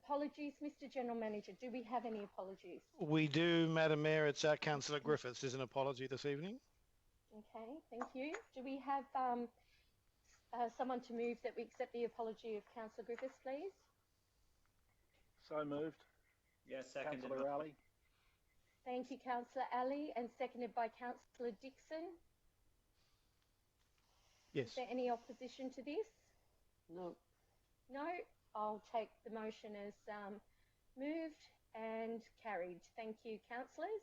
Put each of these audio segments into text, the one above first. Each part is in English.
Apologies, Mr. General Manager. Do we have any apologies? We do, Madam Mayor. It's Councillor Griffiths is an apology this evening. Okay, thank you. Do we have someone to move that we accept the apology of Councillor Griffiths, please? So moved. Yes, seconded. Councillor Ali. Thank you, Councillor Ali, and seconded by Councillor Dixon. Yes. Is there any opposition to this? No. No? I'll take the motion as moved and carried. Thank you, councillors.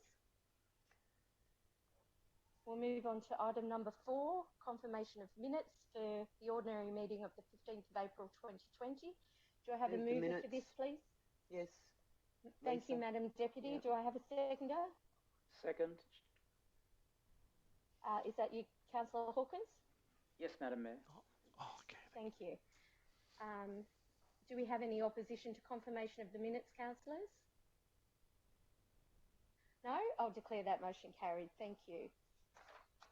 We'll move on to item number 4, confirmation of minutes for the ordinary meeting of the 15th of April 2020. Do I have a mover for this, please? Yes. Thank you, Madam Deputy. Yep. Do I have a seconder? Second. Is that you, Councillor Hawkins? Yes, Madam Mayor. Oh, okay. Thank you. Do we have any opposition to confirmation of the minutes, councillors? No? I'll declare that motion carried. Thank you.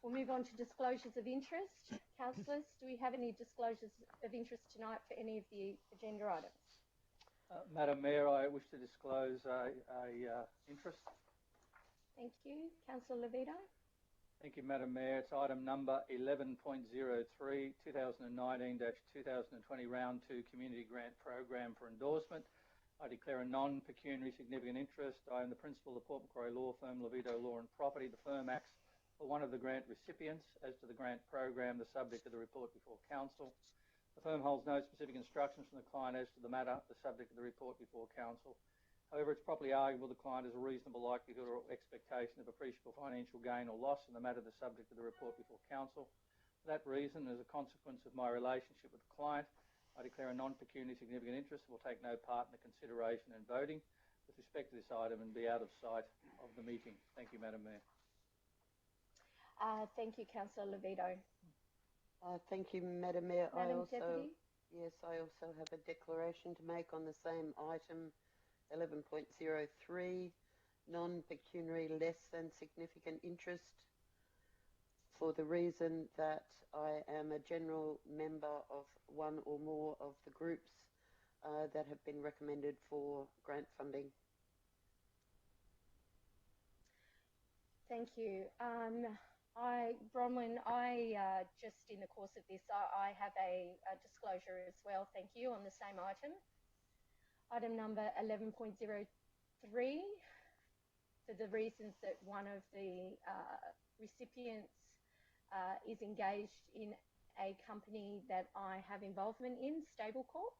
We'll move on to disclosures of interest. Councillors, do we have any disclosures of interest tonight for any of the agenda items? Madam Mayor, I wish to disclose a interest. Thank you. Councillor Levito. Thank you, Madam Mayor. It's item number 11.03, 2019-2020 Round 2 Community Grant Program for endorsement. I declare a non-pecuniary significant interest. I am the principal of the Port Macquarie law firm, Levito Law and Property. The firm acts for one of the grant recipients. As to the grant program, the subject of the report before council. The firm holds no specific instructions from the client as to the matter, the subject of the report before council. However, it's properly arguable the client has a reasonable likelihood or expectation of appreciable financial gain or loss in the matter the subject of the report before council. For that reason, as a consequence of my relationship with the client, I declare a non-pecuniary significant interest and will take no part in the consideration and voting with respect to this item and be out of sight of the meeting. Thank you, Madam Mayor. Thank you, Councillor Levito. Thank you, Madam Mayor. Madam Deputy? Yes, I also have a declaration to make on the same item, 11.03, non-pecuniary less than significant interest, for the reason that I am a general member of one or more of the groups that have been recommended for grant funding. Thank you. Bronwyn, just in the course of this, I have a disclosure as well, thank you, on the same item. Item number 11.03, for the reasons that one of the recipients is engaged in a company that I have involvement in, Stable Corp.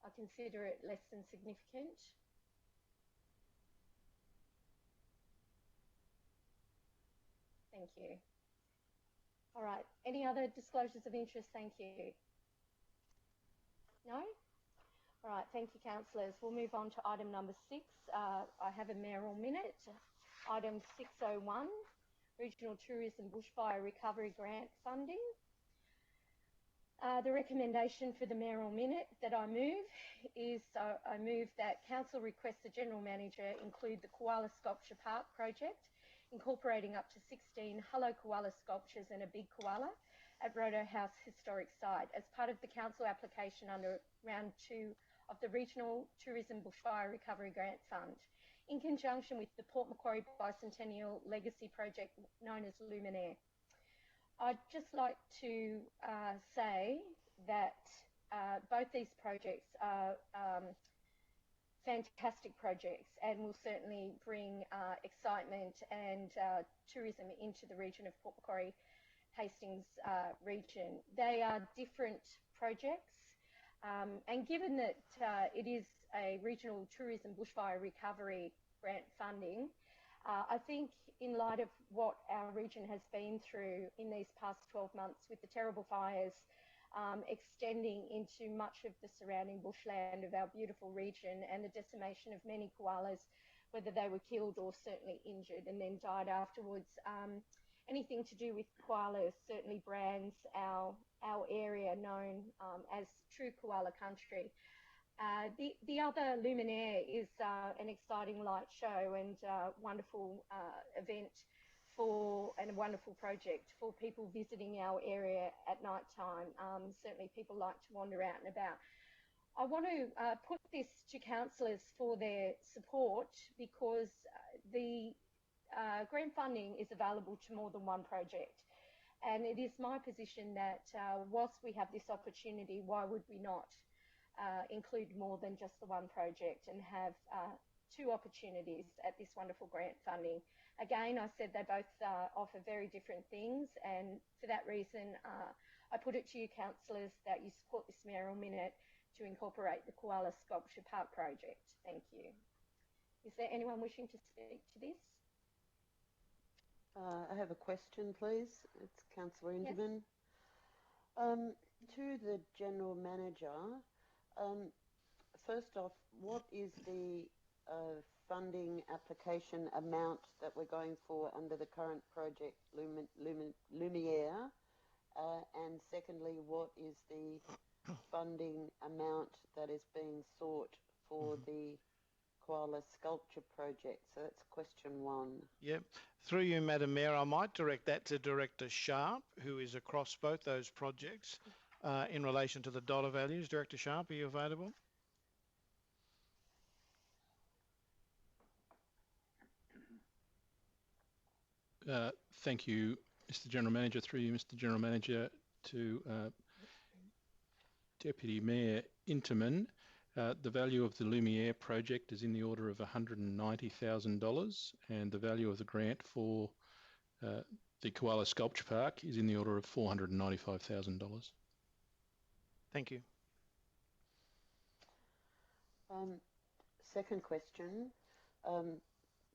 I consider it less than significant. Thank you. All right, any other disclosures of interest? Thank you. No? All right, thank you, councillors. We'll move on to item number 6. I have a mayoral minute. Item 601, Regional Tourism Bushfire Recovery Grant Funding. The recommendation for the mayoral minute that I move is I move that council requests the General Manager include the Koala Sculpture Park project, incorporating up to 16 Hello Koala sculptures and a big koala at Rodo House Historic Site as part of the council application under round 2 of the Regional Tourism Bushfire Recovery Grant Fund, in conjunction with the Port Macquarie Bicentennial Legacy Project known as Luminaire. I'd just like to say that both these projects are fantastic projects and will certainly bring excitement and tourism into the region of Port Macquarie Hastings region. They are different projects, and given that it is a regional tourism bushfire recovery grant funding, I think in light of what our region has been through in these past 12 months with the terrible fires extending into much of the surrounding bushland of our beautiful region and the decimation of many koalas, whether they were killed or certainly injured and then died afterwards, anything to do with koalas certainly brands our area known as true koala country. The other Luminaire is an exciting light show and wonderful event and a wonderful project for people visiting our area at night time. Certainly people like to wander out and about. I want to put this to councillors for their support because the grant funding is available to more than one project. And it is my position that whilst we have this opportunity, why would we not include more than just the one project and have two opportunities at this wonderful grant funding? Again, I said they both offer very different things, and for that reason, I put it to you, councillors, that you support this mayoral minute to incorporate the Koala Sculpture Park project. Thank you. Is there anyone wishing to speak to this? I have a question, please. It's Councillor Inderman. Yes. To the General Manager, first off, what is the funding application amount that we're going for under the current project Lumiere? And secondly, what is the funding amount that is being sought for the Koala Sculpture project? So that's question one. Yep. Through you, Madam Mayor, I might direct that to Director Sharp, who is across both those projects in relation to the dollar values. Director Sharp, are you available? Thank you, Mr. General Manager. Through you, Mr. General Manager, to Deputy Mayor Inderman. The value of the Lumiere project is in the order of $190,000, and the value of the grant for the Koala Sculpture Park is in the order of $495,000. Thank you. Second question.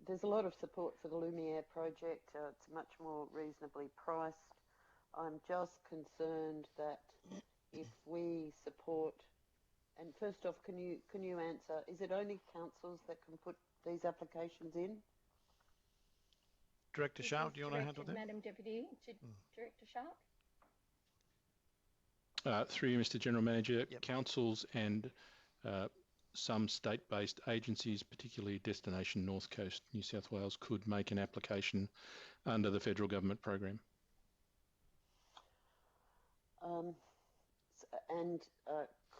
There's a lot of support for the Lumiere project. It's much more reasonably priced. I'm just concerned that if we support, and first off, can you answer, is it only councils that can put these applications in? Director Sharp, do you want to handle that? Madam Deputy, to Director Sharp. Through you, Mr. General Manager, Yep. councils and some state-based agencies, particularly Destination North Coast, New South Wales, could make an application under the federal government program.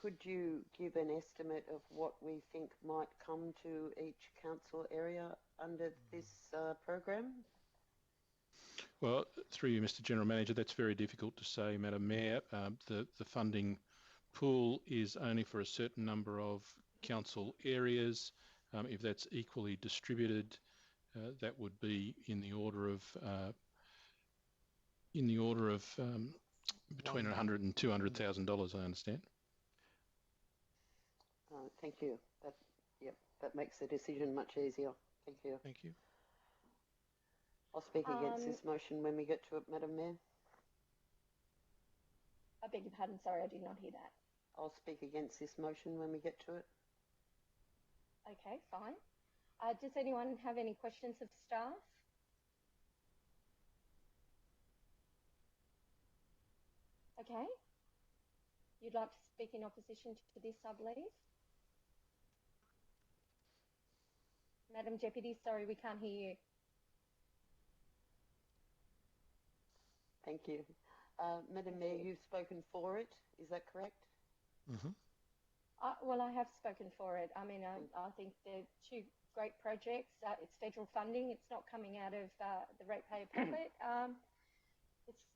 Could you give an estimate of what we think might come to each council area under this program? Well, through you, Mr. General Manager, that's very difficult to say, Madam Mayor. The funding pool is only for a certain number of council areas. If that's equally distributed, that would be in the order of between $100,000 and $200,000, I understand. Thank you. That makes the decision much easier. Thank you. Thank you. I'll speak against this motion when we get to it, Madam Mayor. I beg your pardon, sorry, I did not hear that. I'll speak against this motion when we get to it. Okay, fine. Does anyone have any questions of staff? Okay. You'd like to speak in opposition to this, I believe? Madam Deputy, sorry, we can't hear you. Thank you. Madam Mayor, you've spoken for it, is that correct? Mm-hmm. Well, I have spoken for it. I mean, I think they're two great projects. It's federal funding. It's not coming out of the ratepayer pocket.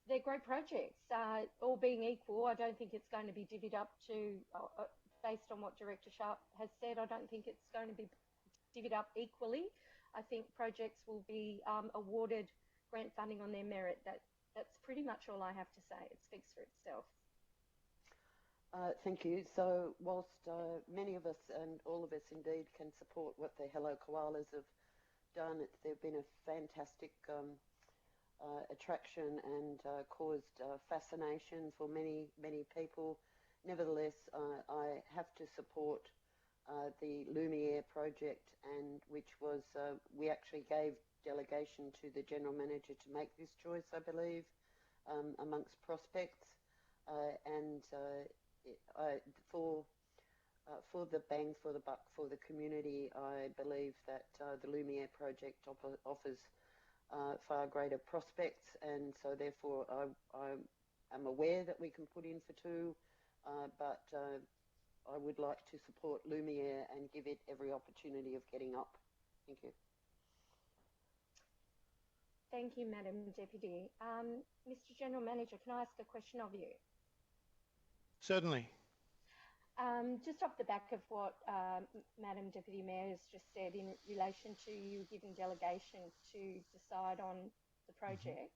They're great projects. All being equal, I don't think it's going to be divvied up to, based on what Director Sharp has said, I don't think it's going to be divvied up equally. I think projects will be awarded grant funding on their merit. That's pretty much all I have to say. It speaks for itself. Thank you. So whilst many of us and all of us indeed can support what the Hello Koalas have done, they've been a fantastic attraction and caused fascination for many people. Nevertheless, I have to support the Lumiere project, and which was, we actually gave delegation to the General Manager to make this choice, I believe, amongst prospects, for the bang for the buck for the community, I believe that the Lumiere project offers far greater prospects, and so therefore I am aware that we can put in for two, but I would like to support Lumiere and give it every opportunity of getting up. Thank you. Thank you, Madam Deputy. Mr. General Manager, can I ask a question of you? Certainly. Just off the back of what Madam Deputy Mayor has just said in relation to you giving delegation to decide on the project.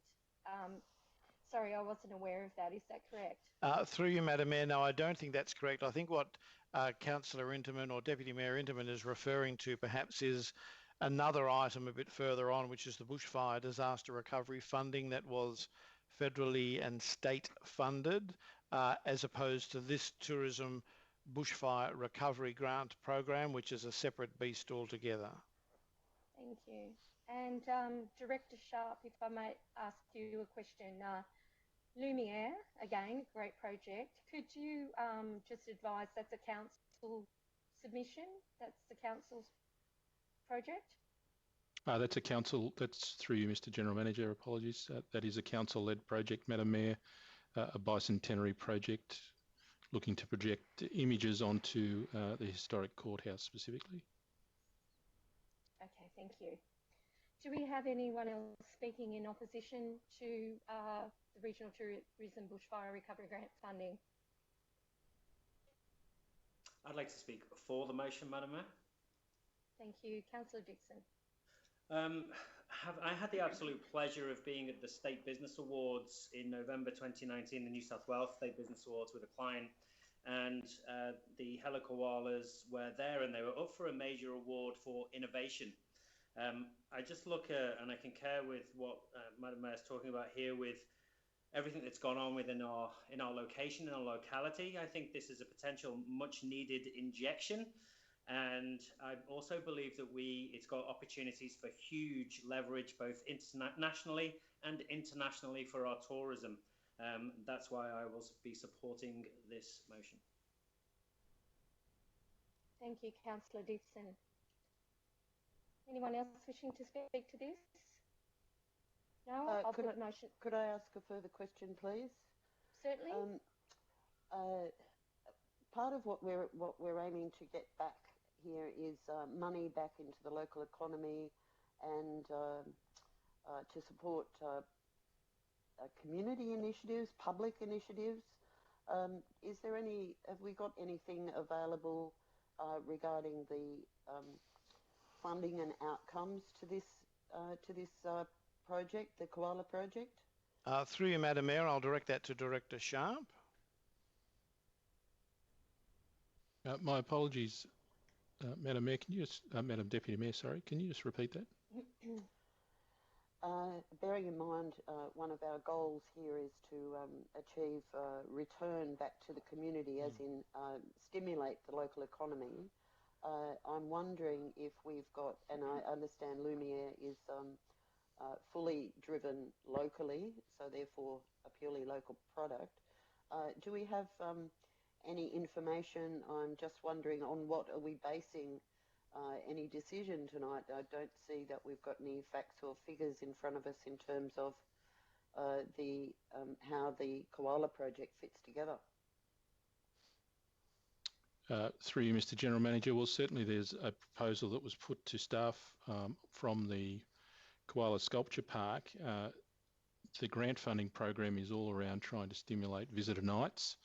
Sorry, I wasn't aware of that. Is that correct? Through you, Madam Mayor, no, I don't think that's correct. I think what Councillor Interman or Deputy Mayor Interman is referring to perhaps is another item a bit further on, which is the bushfire disaster recovery funding that was federally and state funded, as opposed to this tourism bushfire recovery grant program, which is a separate beast altogether. Thank you. And Director Sharp, if I might ask you a question. Lumiere, again, great project. Could you just advise that's a council submission? That's the council's project? That's a council, that's through you, Mr. General Manager, apologies. That is a council-led project, Madam Mayor, a bicentenary project looking to project images onto the historic courthouse specifically. Okay, thank you. Do we have anyone else speaking in opposition to the Regional Tourism Bushfire Recovery Grant funding? I'd like to speak for the motion, Madam Mayor. Thank you. Councillor Dixon. I had the absolute pleasure of being at the State Business Awards in November 2019, the New South Wales State Business Awards, with a client, and the Hela Koalas were there and they were up for a major award for innovation. I just look at, and I concur with what Madam Mayor is talking about here, with everything that's gone on within our location, in our locality. I think this is a potential much needed injection. And I also believe that it's got opportunities for huge leverage, both nationally and internationally, for our tourism. That's why I will be supporting this motion. Thank you, Councillor Dixon. Anyone else wishing to speak to this? No, I'll put a motion. Could I ask a further question, please? Certainly. Part of what we're aiming to get back here is money back into the local economy and to support community initiatives, public initiatives. Have we got anything available regarding the funding and outcomes to this project, the Koala project? Through you, Madam Mayor, I'll direct that to Director Sharp. My apologies, Madam Mayor. Can you just, Madam Deputy Mayor, sorry, can you just repeat that? Bearing in mind, one of our goals here is to achieve return back to the community, as in stimulate the local economy. I'm wondering if we've got, and I understand Lumiere is fully driven locally, so therefore a purely local product. Do we have any information? I'm just wondering, on what are we basing any decision tonight? I don't see that we've got any facts or figures in front of us in terms of how the Koala project fits together. Through you, Mr. General Manager, well, certainly there's a proposal that was put to staff from the Koala Sculpture Park. The grant funding program is all around trying to stimulate visitor nights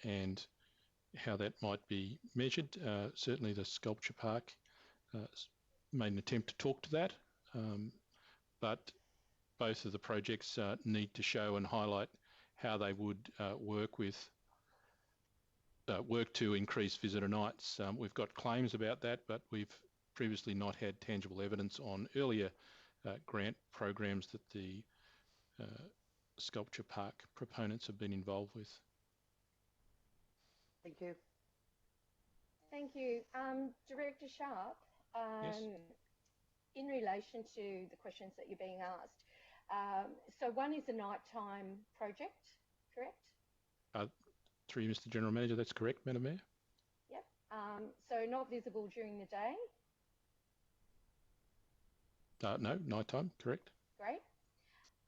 and how that might be measured. Certainly the Sculpture Park made an attempt to talk to that, but both of the projects need to show and highlight how they would work to increase visitor nights. We've got claims about that, but we've previously not had tangible evidence on earlier grant programs that the Sculpture Park proponents have been involved with. Thank you. Thank you. Director Sharp, Yes. In relation to the questions that you're being asked, so one is a nighttime project, correct? Through you, Mr. General Manager, that's correct, Madam Mayor. Yep. So not visible during the day? No, nighttime, correct. Great.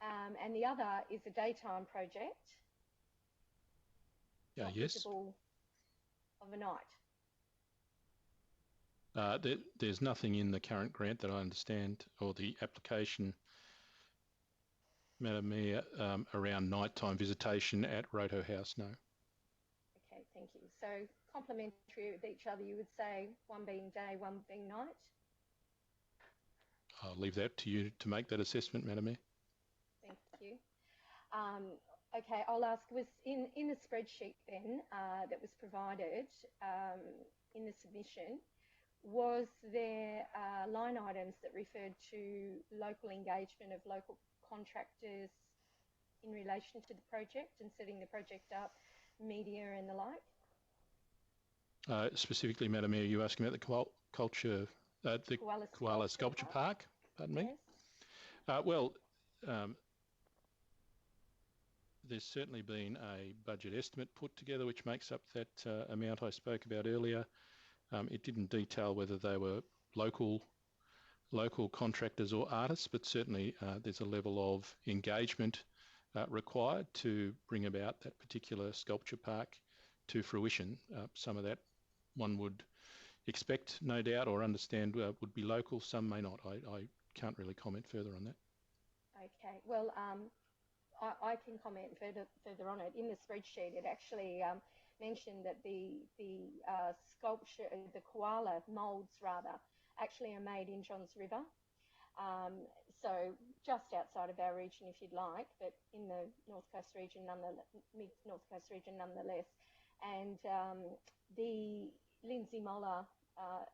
And the other is a daytime project? Yes. Visible of a night? There's nothing in the current grant that I understand, or the application, Madam Mayor, around nighttime visitation at Roto House, no. Okay, thank you. So complementary with each other, you would say one being day, one being night? I'll leave that to you to make that assessment, Madam Mayor. Thank you. Okay, I'll ask, was in the spreadsheet then that was provided in the submission, was there line items that referred to local engagement of local contractors in relation to the project and setting the project up, media and the like? Specifically, Madam Mayor, you asking about the the Koala Sculpture Park? Pardon me? Yes. There's certainly been a budget estimate put together which makes up that amount I spoke about earlier. It didn't detail whether they were local contractors or artists, but certainly there's a level of engagement required to bring about that particular sculpture park to fruition. Some of that one would expect, no doubt, or understand would be local. Some may not. I can't really comment further on that. Okay. Well, I can comment further on it. In the spreadsheet, it actually mentioned that the sculpture, the koala moulds rather, actually are made in Johns River. So just outside of our region, if you'd like, but in the North Coast region, mid-North Coast region nonetheless. And the Lindsay Moller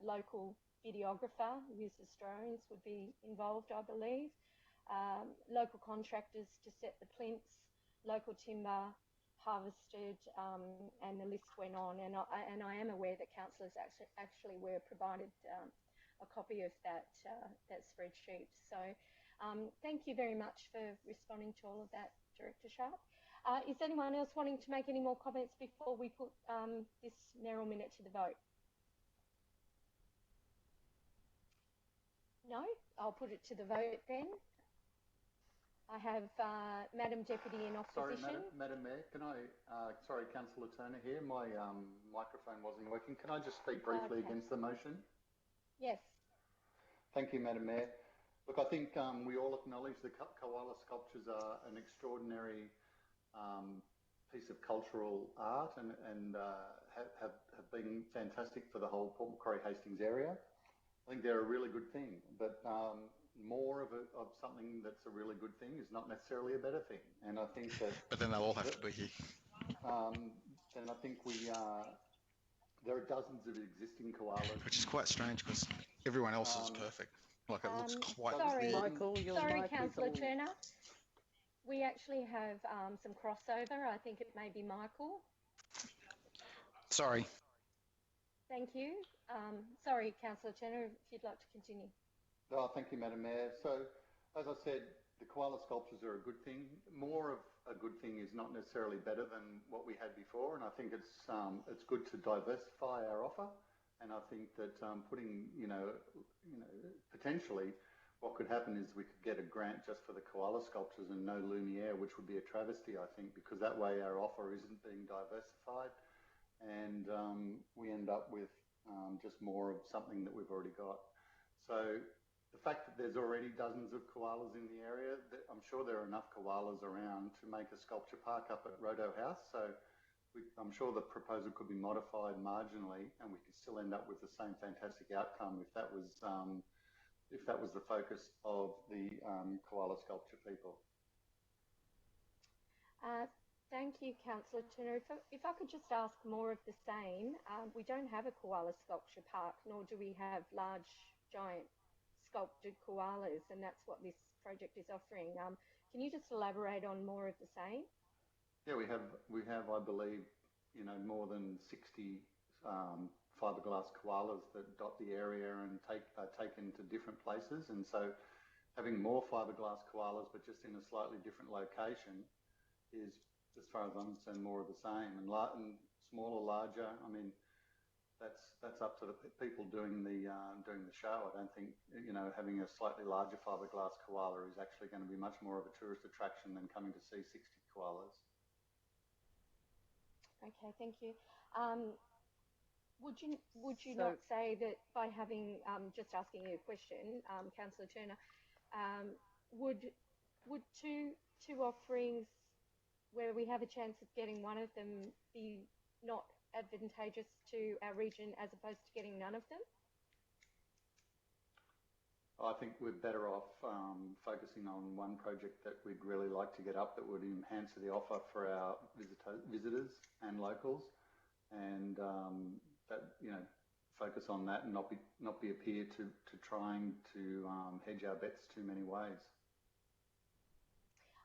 local videographer who uses drones would be involved, I believe. Local contractors to set the plinths, local timber harvested, and the list went on. And I am aware that councillors actually were provided a copy of that spreadsheet. So thank you very much for responding to all of that, Director Sharp. Is anyone else wanting to make any more comments before we put this Merrill minute to the vote? No? I'll put it to the vote then. I have Madam Deputy in opposition. Sorry, Madam Mayor, can I, sorry, Councillor Turner here, my microphone wasn't working. Can I just speak briefly against the motion? Yes. Thank you, Madam Mayor. Look, I think we all acknowledge the koala sculptures are an extraordinary piece of cultural art and have been fantastic for the whole Port Macquarie Hastings area. I think they're a really good thing, but more of something that's a really good thing is not necessarily a better thing. And I think that... But then they'll all have to be here. And I think there are dozens of existing koalas. Which is quite strange because everyone else is perfect. Like it looks quite... Sorry, Michael, sorry, Councillor Turner. We actually have some crossover. I think it may be Michael. Sorry. Thank you. Sorry, Councillor Turner, if you'd like to continue. Oh, thank you, Madam Mayor. So, as I said, the koala sculptures are a good thing. More of a good thing is not necessarily better than what we had before, and I think it's good to diversify our offer. And I think that putting, potentially, what could happen is we could get a grant just for the koala sculptures and no Lumiere, which would be a travesty, I think, because that way our offer isn't being diversified, and we end up with just more of something that we've already got. So the fact that there's already dozens of koalas in the area, I'm sure there are enough koalas around to make a sculpture park up at Roto House. So I'm sure the proposal could be modified marginally, and we could still end up with the same fantastic outcome if that was the focus of the koala sculpture people. Thank you, Councillor Turner. If I could just ask more of the same, we don't have a koala sculpture park, nor do we have large, giant sculpted koalas, and that's what this project is offering. Can you just elaborate on more of the same? Yeah, we have, I believe, more than 60 fiberglass koalas that dot the area and are taken to different places, and so having more fiberglass koalas, but just in a slightly different location, is, as far as I'm concerned, more of the same. And smaller, larger, I mean, that's up to the people doing the show. I don't think having a slightly larger fiberglass koala is actually going to be much more of a tourist attraction than coming to see 60 koalas. Okay, thank you. Would you So- not say that by having just asking you a question, Councillor Turner, would two offerings where we have a chance of getting one of them be not advantageous to our region as opposed to getting none of them? I think we're better off focusing on one project that we'd really like to get up that would enhance the offer for our visitors and locals, and that focus on that and not be appear to trying to hedge our bets too many ways.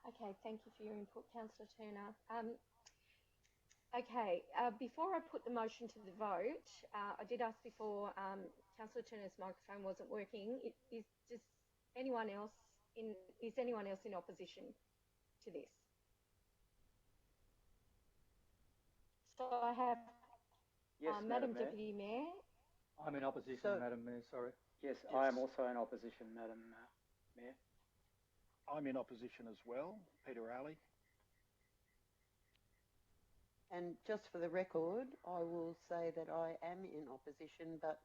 Okay, thank you for your input, Councillor Turner. Okay, before I put the motion to the vote, I did ask before Councillor Turner's microphone wasn't working. Is anyone else in opposition to this? So I have Yes, Madam Mayor. Deputy Mayor. I'm in opposition, So- Madam Mayor, sorry. Yes, I am also in opposition, Madam Mayor. I'm in opposition as well. Peter Alley. And just for the record, I will say that I am in opposition, but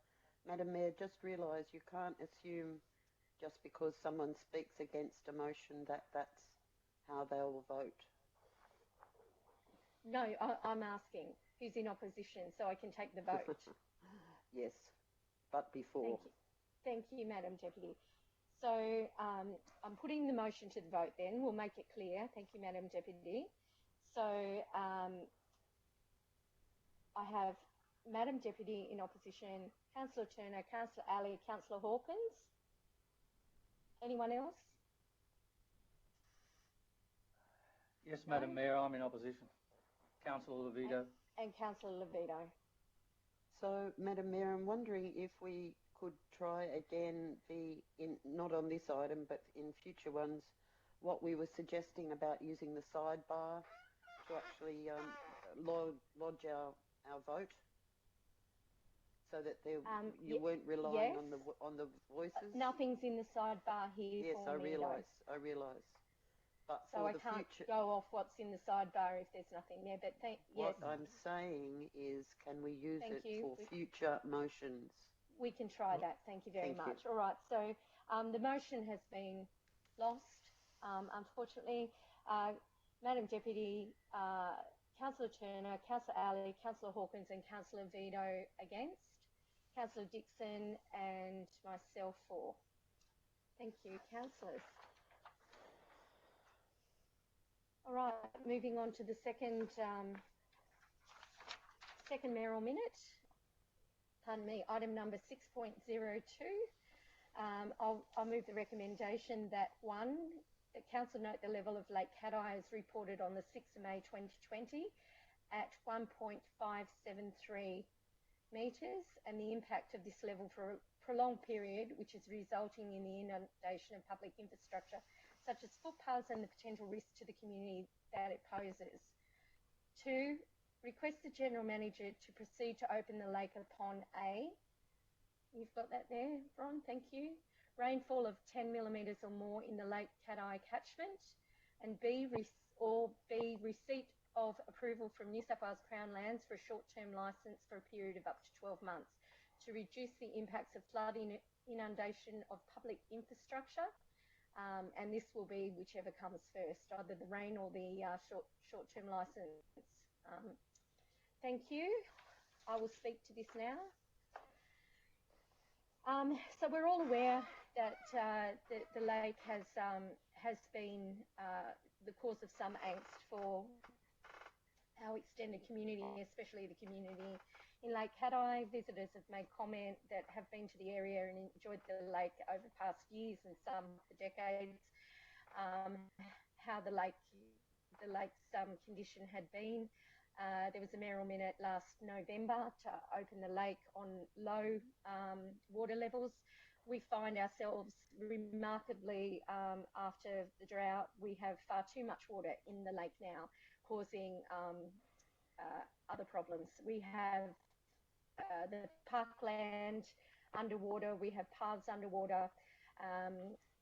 Madam Mayor, just realise you can't assume just because someone speaks against a motion that that's how they'll vote. No, I'm asking who's in opposition so I can take the vote. Yes, but before. Thank you, Madam Deputy. So I'm putting the motion to the vote then. We'll make it clear. Thank you, Madam Deputy. So I have Madam Deputy in opposition, Councillor Turner, Councillor Alley, Councillor Hawkins. Anyone else? Yes, Madam Mayor, I'm in opposition. Councillor Levito. And Councillor Levito. So, Madam Mayor, I'm wondering if we could try again not on this item, but in future ones, what we were suggesting about using the sidebar to actually lodge our vote, so that you weren't relying on the voices. Nothing's in the sidebar here. Yes, for I me, realise. though. I realise. But So for I the can't future, go off what's in the sidebar if there's nothing there. But yes, what I'm saying is, can we use Thank it you. for future motions? we can try that. Thank you very Thank you. much. All right. So the motion has been lost, unfortunately. Madam Deputy, Councillor Turner, Councillor Alley, Councillor Hawkins and Councillor Vito against, Councillor Dixon and myself for. Thank you, councillors. All right, moving on to the second mayoral minute. Pardon me, item number 6.02. I'll move the recommendation that that council note the level of Lake Cat-Eye as reported on the 6th of May 2020 at 1.573 metres, and the impact of this level for a prolonged period, which is resulting in the inundation of public infrastructure such as footpaths and the potential risk to the community that it poses. 2, request the General Manager to proceed to open the lake upon A. You've got that there, Bron, thank you. Rainfall of 10 millimetres or more in the Lake Cat-Eye catchment, and B, receipt of approval from New South Wales Crown Lands for a short-term licence for a period of up to 12 months to reduce the impacts of flooding, inundation of public infrastructure, and this will be whichever comes first, either the rain or the short-term licence. Thank you. I will speak to this now. So we're all aware that the lake has been the cause of some angst for our extended community, especially the community in Lake Cat-Eye. Visitors have made comment that have been to the area and enjoyed the lake over past years and some for decades. How the lake's condition had been. There was a mayoral minute last November to open the lake on low water levels. We find ourselves remarkably, after the drought, we have far too much water in the lake now, causing other problems. We have the parkland underwater, we have paths underwater,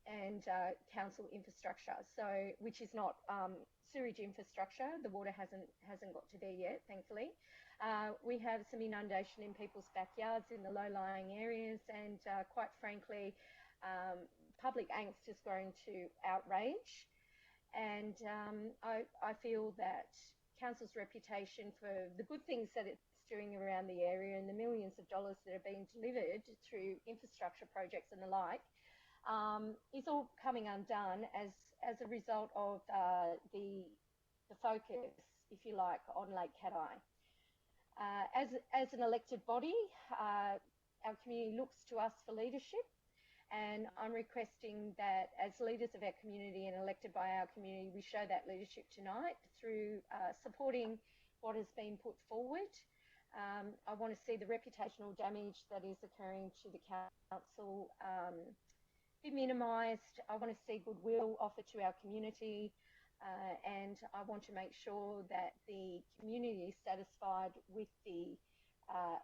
and council infrastructure, which is not sewage infrastructure. The water hasn't got to there yet, thankfully. We have some inundation in people's backyards in the low-lying areas, and quite frankly, public angst has grown to outrage. And I feel that council's reputation for the good things that it's doing around the area and the millions of dollars that are being delivered through infrastructure projects and the like is all coming undone as a result of the focus, if you like, on Lake Cat Eye. As an elected body, our community looks to us for leadership, and I'm requesting that as leaders of our community and elected by our community, we show that leadership tonight through supporting what has been put forward. I want to see the reputational damage that is occurring to the council be minimised. I want to see goodwill offered to our community, and I want to make sure that the community is satisfied with the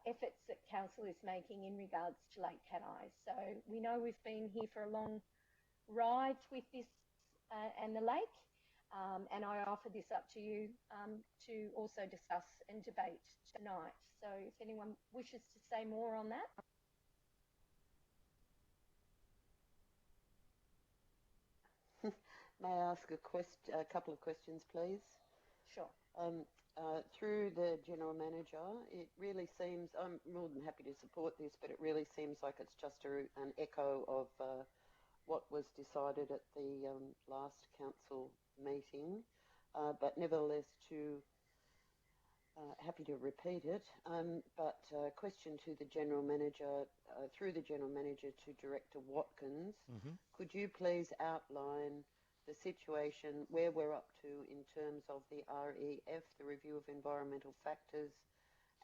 efforts that council is making in regards to Lake Cat Eye. So we know we've been here for a long ride with this and the lake, and I offer this up to you to also discuss and debate tonight. So if anyone wishes to say more on that. May I ask a couple of questions, please? Sure. Through the General Manager, it really seems, I'm more than happy to support this, but it really seems like it's just an echo of what was decided at the last council meeting, but nevertheless happy to repeat it. But question to the General Manager, through the General Manager to Director Watkins, could you please outline the situation where we're up to in terms of the REF, the Review of Environmental Factors,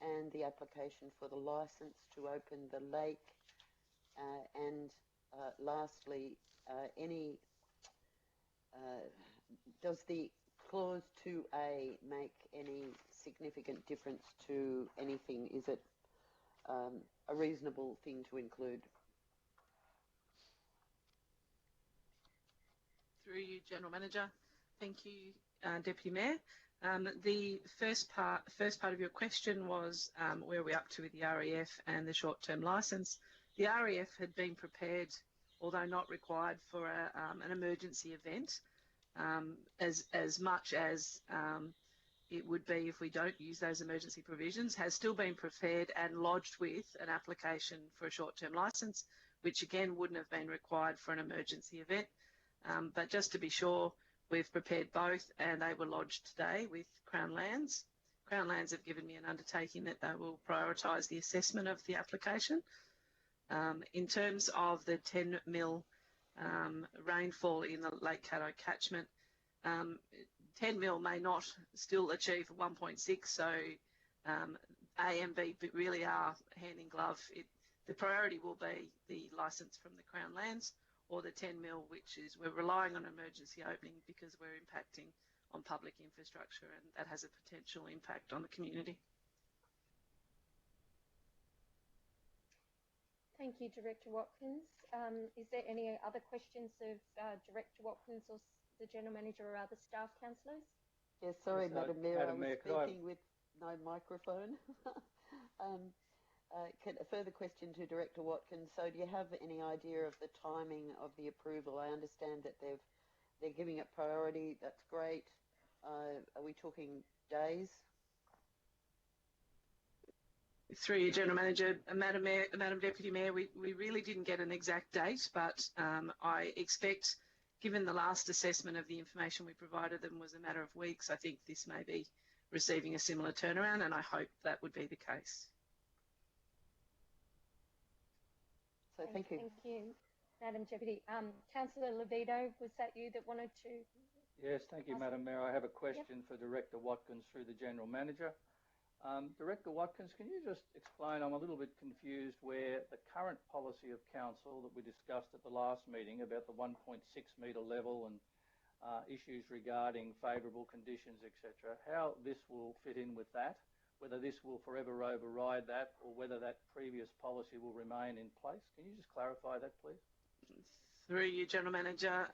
and the application for the licence to open the lake, and lastly, does the clause 2A make any significant difference to anything? Is it a reasonable thing to include? Through you, General Manager. Thank you, Deputy Mayor. The first part of your question was where we're up to with the REF and the short-term licence. The REF had been prepared, although not required, for an emergency event, as much as it would be if we don't use those emergency provisions, has still been prepared and lodged with an application for a short-term licence, which again wouldn't have been required for an emergency event. But just to be sure, we've prepared both, and they were lodged today with Crown Lands. Crown Lands have given me an undertaking that they will prioritise the assessment of the application. In terms of the 10 mil rainfall in the Lake Cat Eye catchment, 10 mil may not still achieve 1.6, so A and B really are hand in glove. The priority will be the licence from the Crown Lands, or the 10 mil, which is we're relying on emergency opening because we're impacting on public infrastructure, and that has a potential impact on the community. Thank you, Director Watkins. Is there any other questions of Director Watkins or the General Manager or other staff councillors? Yes, sorry, Madam Mayor, I was speaking with no microphone. A further question to Director Watkins. So do you have any idea of the timing of the approval? I understand that they're giving it priority. That's great. Are we talking days? Through your General Manager, Madam Deputy Mayor, we really didn't get an exact date, but I expect, given the last assessment of the information we provided them was a matter of weeks, I think this may be receiving a similar turnaround, and I hope that would be the case. So thank you. Thank you, Madam Deputy. Councillor Levito, was that you that wanted to? Yes, thank you, Madam Mayor. I have a question for Director Watkins through the General Manager. Director Watkins, can you just explain, I'm a little bit confused where the current policy of council that we discussed at the last meeting about the 1.6 metre level and issues regarding favourable conditions, etc., how this will fit in with that, whether this will forever override that or whether that previous policy will remain in place. Can you just clarify that, please? Through you, General Manager,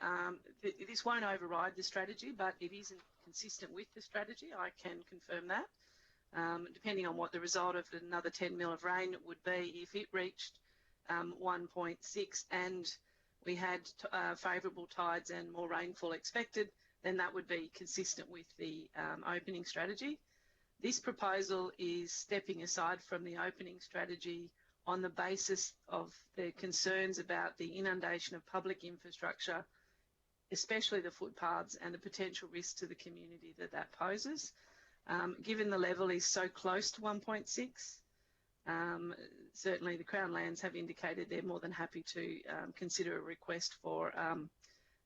this won't override the strategy, but it isn't consistent with the strategy. I can confirm that. depending on what the result of another 10 mil of rain would be. If it reached 1.6 and we had favourable tides and more rainfall expected, then that would be consistent with the opening strategy. This proposal is stepping aside from the opening strategy on the basis of the concerns about the inundation of public infrastructure, especially the footpaths, and the potential risk to the community that that poses. Given the level is so close to 1.6, certainly the Crown Lands have indicated they're more than happy to consider a request for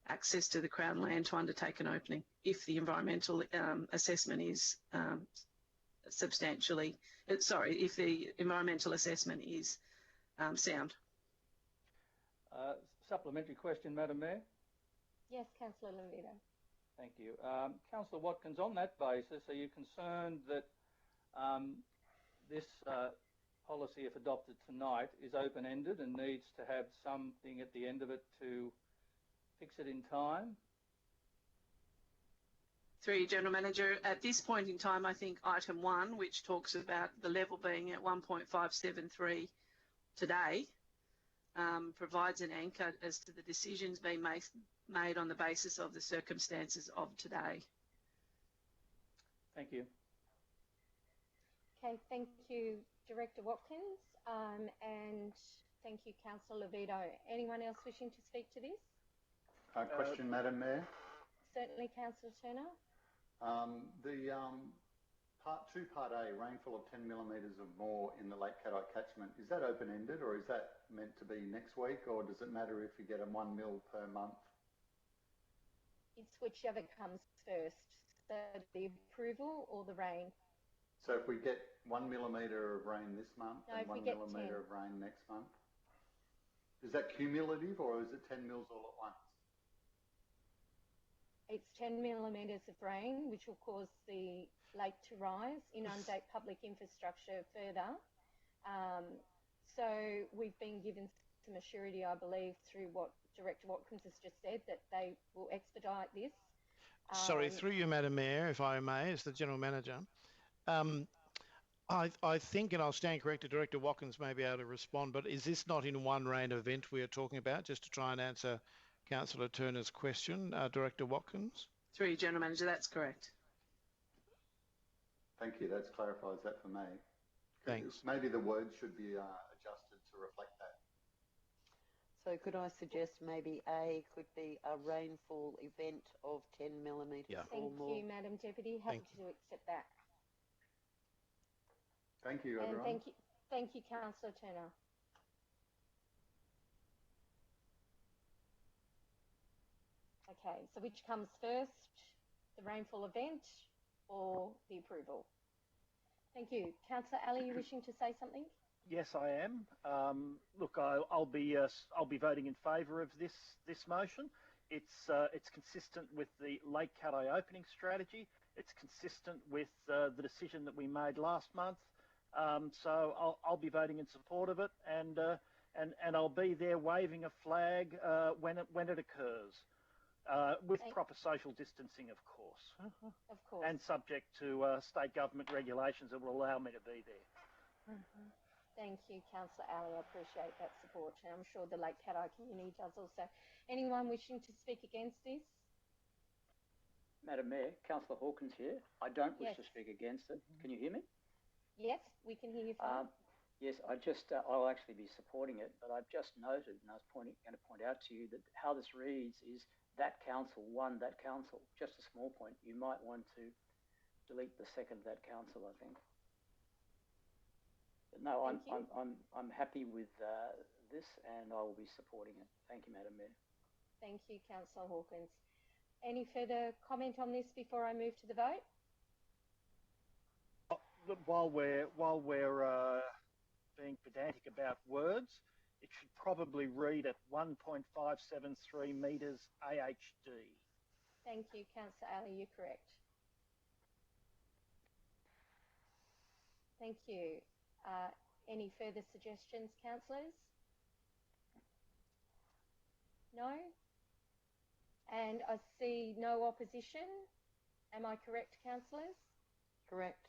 access to the Crown Land to undertake an opening if the environmental assessment is if the environmental assessment is sound. Supplementary question, Madam Mayor. Yes, Councillor Levito. Thank you. Councillor Watkins, on that basis, are you concerned that this policy, if adopted tonight, is open-ended and needs to have something at the end of it to fix it in time? Through you, General Manager, at this point in time, I think item 1, which talks about the level being at 1.573 today, provides an anchor as to the decisions being made on the basis of the circumstances of today. Thank you. Okay, thank you, Director Watkins, and thank you, Councillor Levito. Anyone else wishing to speak to this? Question, Madam Mayor. Certainly, Councillor Turner. The Part 2, Part A, rainfall of 10 millimetres or more in the Lake Caddo catchment, is that open-ended, or is that meant to be next week, or does it matter if you get a 1 mil per month? It's whichever comes first, so the approval or the rain. So if we get 1 millimetre of rain this month and 1 millimetre of rain next month, is that cumulative, or is it 10 mils all at once? It's 10 millimetres of rain, which will cause the lake to rise, inundate public infrastructure further. So we've been given some assurity, I believe, through what Director Watkins has just said, that they will expedite this. Sorry, through you, Madam Mayor, if I may, as the General Manager. I think, and I'll stand corrected, Director Watkins may be able to respond, but is this not in one rain event we are talking about, just to try and answer Councillor Turner's question, Director Watkins? Through you, General Manager, that's correct. Thank you, that clarifies that for me. Thanks. Maybe the words should be adjusted to reflect that. So could I suggest maybe A could be a rainfall event of 10 millimetres or more? Thank you, Madam Deputy. Happy to accept that. Thank you, everyone. And thank you, Councillor Turner. Okay, so which comes first, the rainfall event or the approval? Thank you. Councillor Ali, you wishing to say something? Yes, I am. Look, I'll be voting in favour of this motion. It's consistent with the Lake Caddo opening strategy. It's consistent with the decision that we made last month. So I'll be voting in support of it, and I'll be there waving a flag when it occurs, with proper social distancing, of course. Of course. And subject to state government regulations that will allow me to be there. Thank you, Councillor Ali. I appreciate that support, and I'm sure the Lake Caddo community does also. Anyone wishing to speak against this? Madam Mayor, Councillor Hawkins here. I don't wish to speak against it. Can you hear me? Yes, we can hear you fine. Yes, I'll actually be supporting it, but I've just noted, and I was going to point out to you that how this reads is that council won that council. Just a small point. You might want to delete the second that council, I think. But no, I'm happy with this, and I will be supporting it. Thank you, Madam Mayor. Thank you, Councillor Hawkins. Any further comment on this before I move to the vote? While we're being pedantic about words, it should probably read at 1.573 metres AHD. Thank you, Councillor Ali. You're correct. Thank you. Any further suggestions, councillors? No? And I see no opposition. Am I correct, councillors? Correct.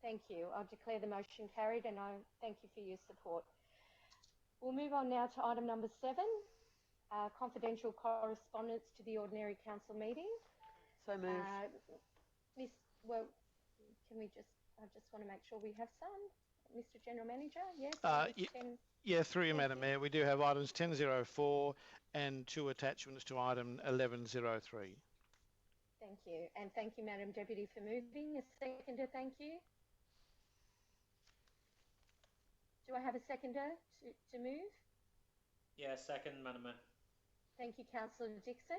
Thank you. I'll declare the motion carried, and I thank you for your support. We'll move on now to item number 7, confidential correspondence to the ordinary council meeting. So moved. Well, can we just, I just want to make sure we have some. Mr. General Manager, yes? Yeah, through you, Madam Mayor. We do have items 10.04 and 2 attachments to item 11.03. Thank you. And thank you, Madam Deputy, for moving. A seconder, thank you. Do I have a seconder to move? Yeah, second, Madam Mayor. Thank you, Councillor Dixon.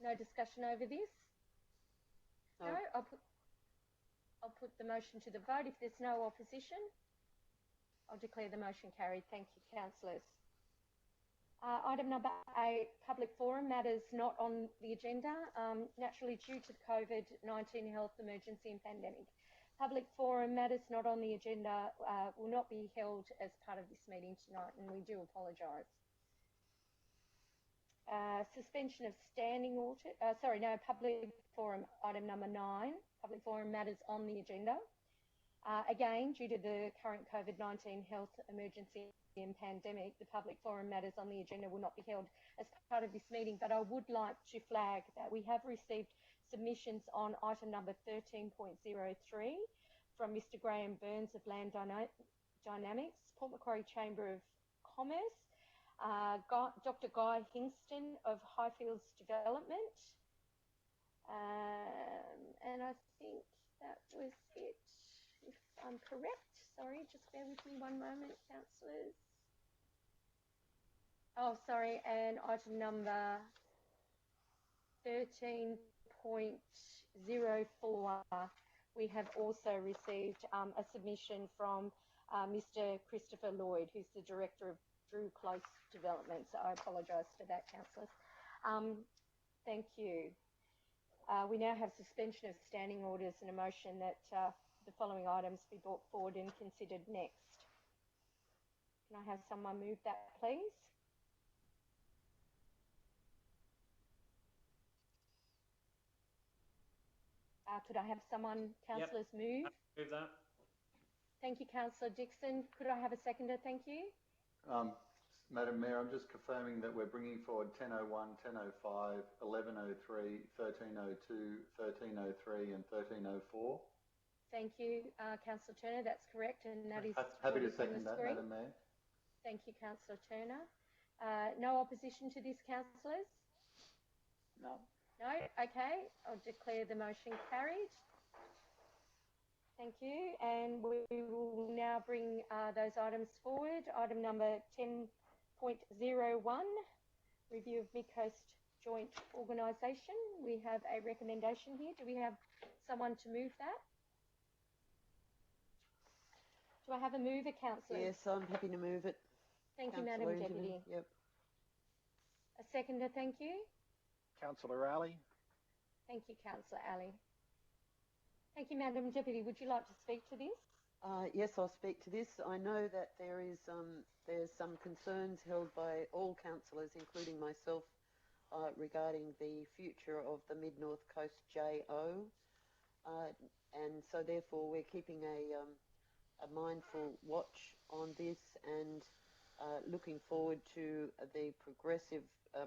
No discussion over this? No? I'll put the motion to the vote. If there's no opposition, I'll declare the motion carried. Thank you, councillors. Item number 8, public forum, matters not on the agenda, naturally due to the COVID-19 health emergency and pandemic. Public forum matters not on the agenda will not be held as part of this meeting tonight, and we do apologise. Suspension of standing order, public forum, item number 9, public forum matters on the agenda. Again, due to the current COVID-19 health emergency and pandemic, the public forum matters on the agenda will not be held as part of this meeting, but I would like to flag that we have received submissions on item number 13.03 from Mr. Graham Burns of Land Dynamics, Port Macquarie Chamber of Commerce, Dr. Guy Hingston of Highfields Development, and I think that was it, if I'm correct. Sorry, just bear with me one moment, councillors. Oh, sorry, and item number 13.04, we have also received a submission from Mr. Christopher Lloyd, who's the Director of Drew Close Development. So I apologise for that, councillors. Thank you. We now have suspension of standing orders and a motion that the following items be brought forward and considered next. Can I have someone move that, please? Could I have someone, councillors, move? Move that. Thank you, Councillor Dixon. Could I have a seconder? Thank you. Madam Mayor, I'm just confirming that we're bringing forward 10.01, 10.05, 11.03, 13.02, 13.03 and 13.04. Thank you, Councillor Turner. That's correct, and that is happy to second that, Madam Mayor. Thank you, Councillor Turner. No opposition to this, councillors? No. No? Okay. I'll declare the motion carried. Thank you. And we will now bring those items forward. Item number 10.01, review of Mid-Coast Joint Organisation. We have a recommendation here. Do we have someone to move that? Do I have a mover, councillor? Yes, I'm happy to move it. Thank you, Madam Deputy. Yep. A seconder, thank you. Councillor Ali. Thank you, Councillor Ali. Thank you, Madam Deputy. Would you like to speak to this? Yes, I'll speak to this. I know that there's some concerns held by all councillors, including myself, regarding the future of the Mid-North Coast JO, and so therefore we're keeping a mindful watch on this and looking forward to the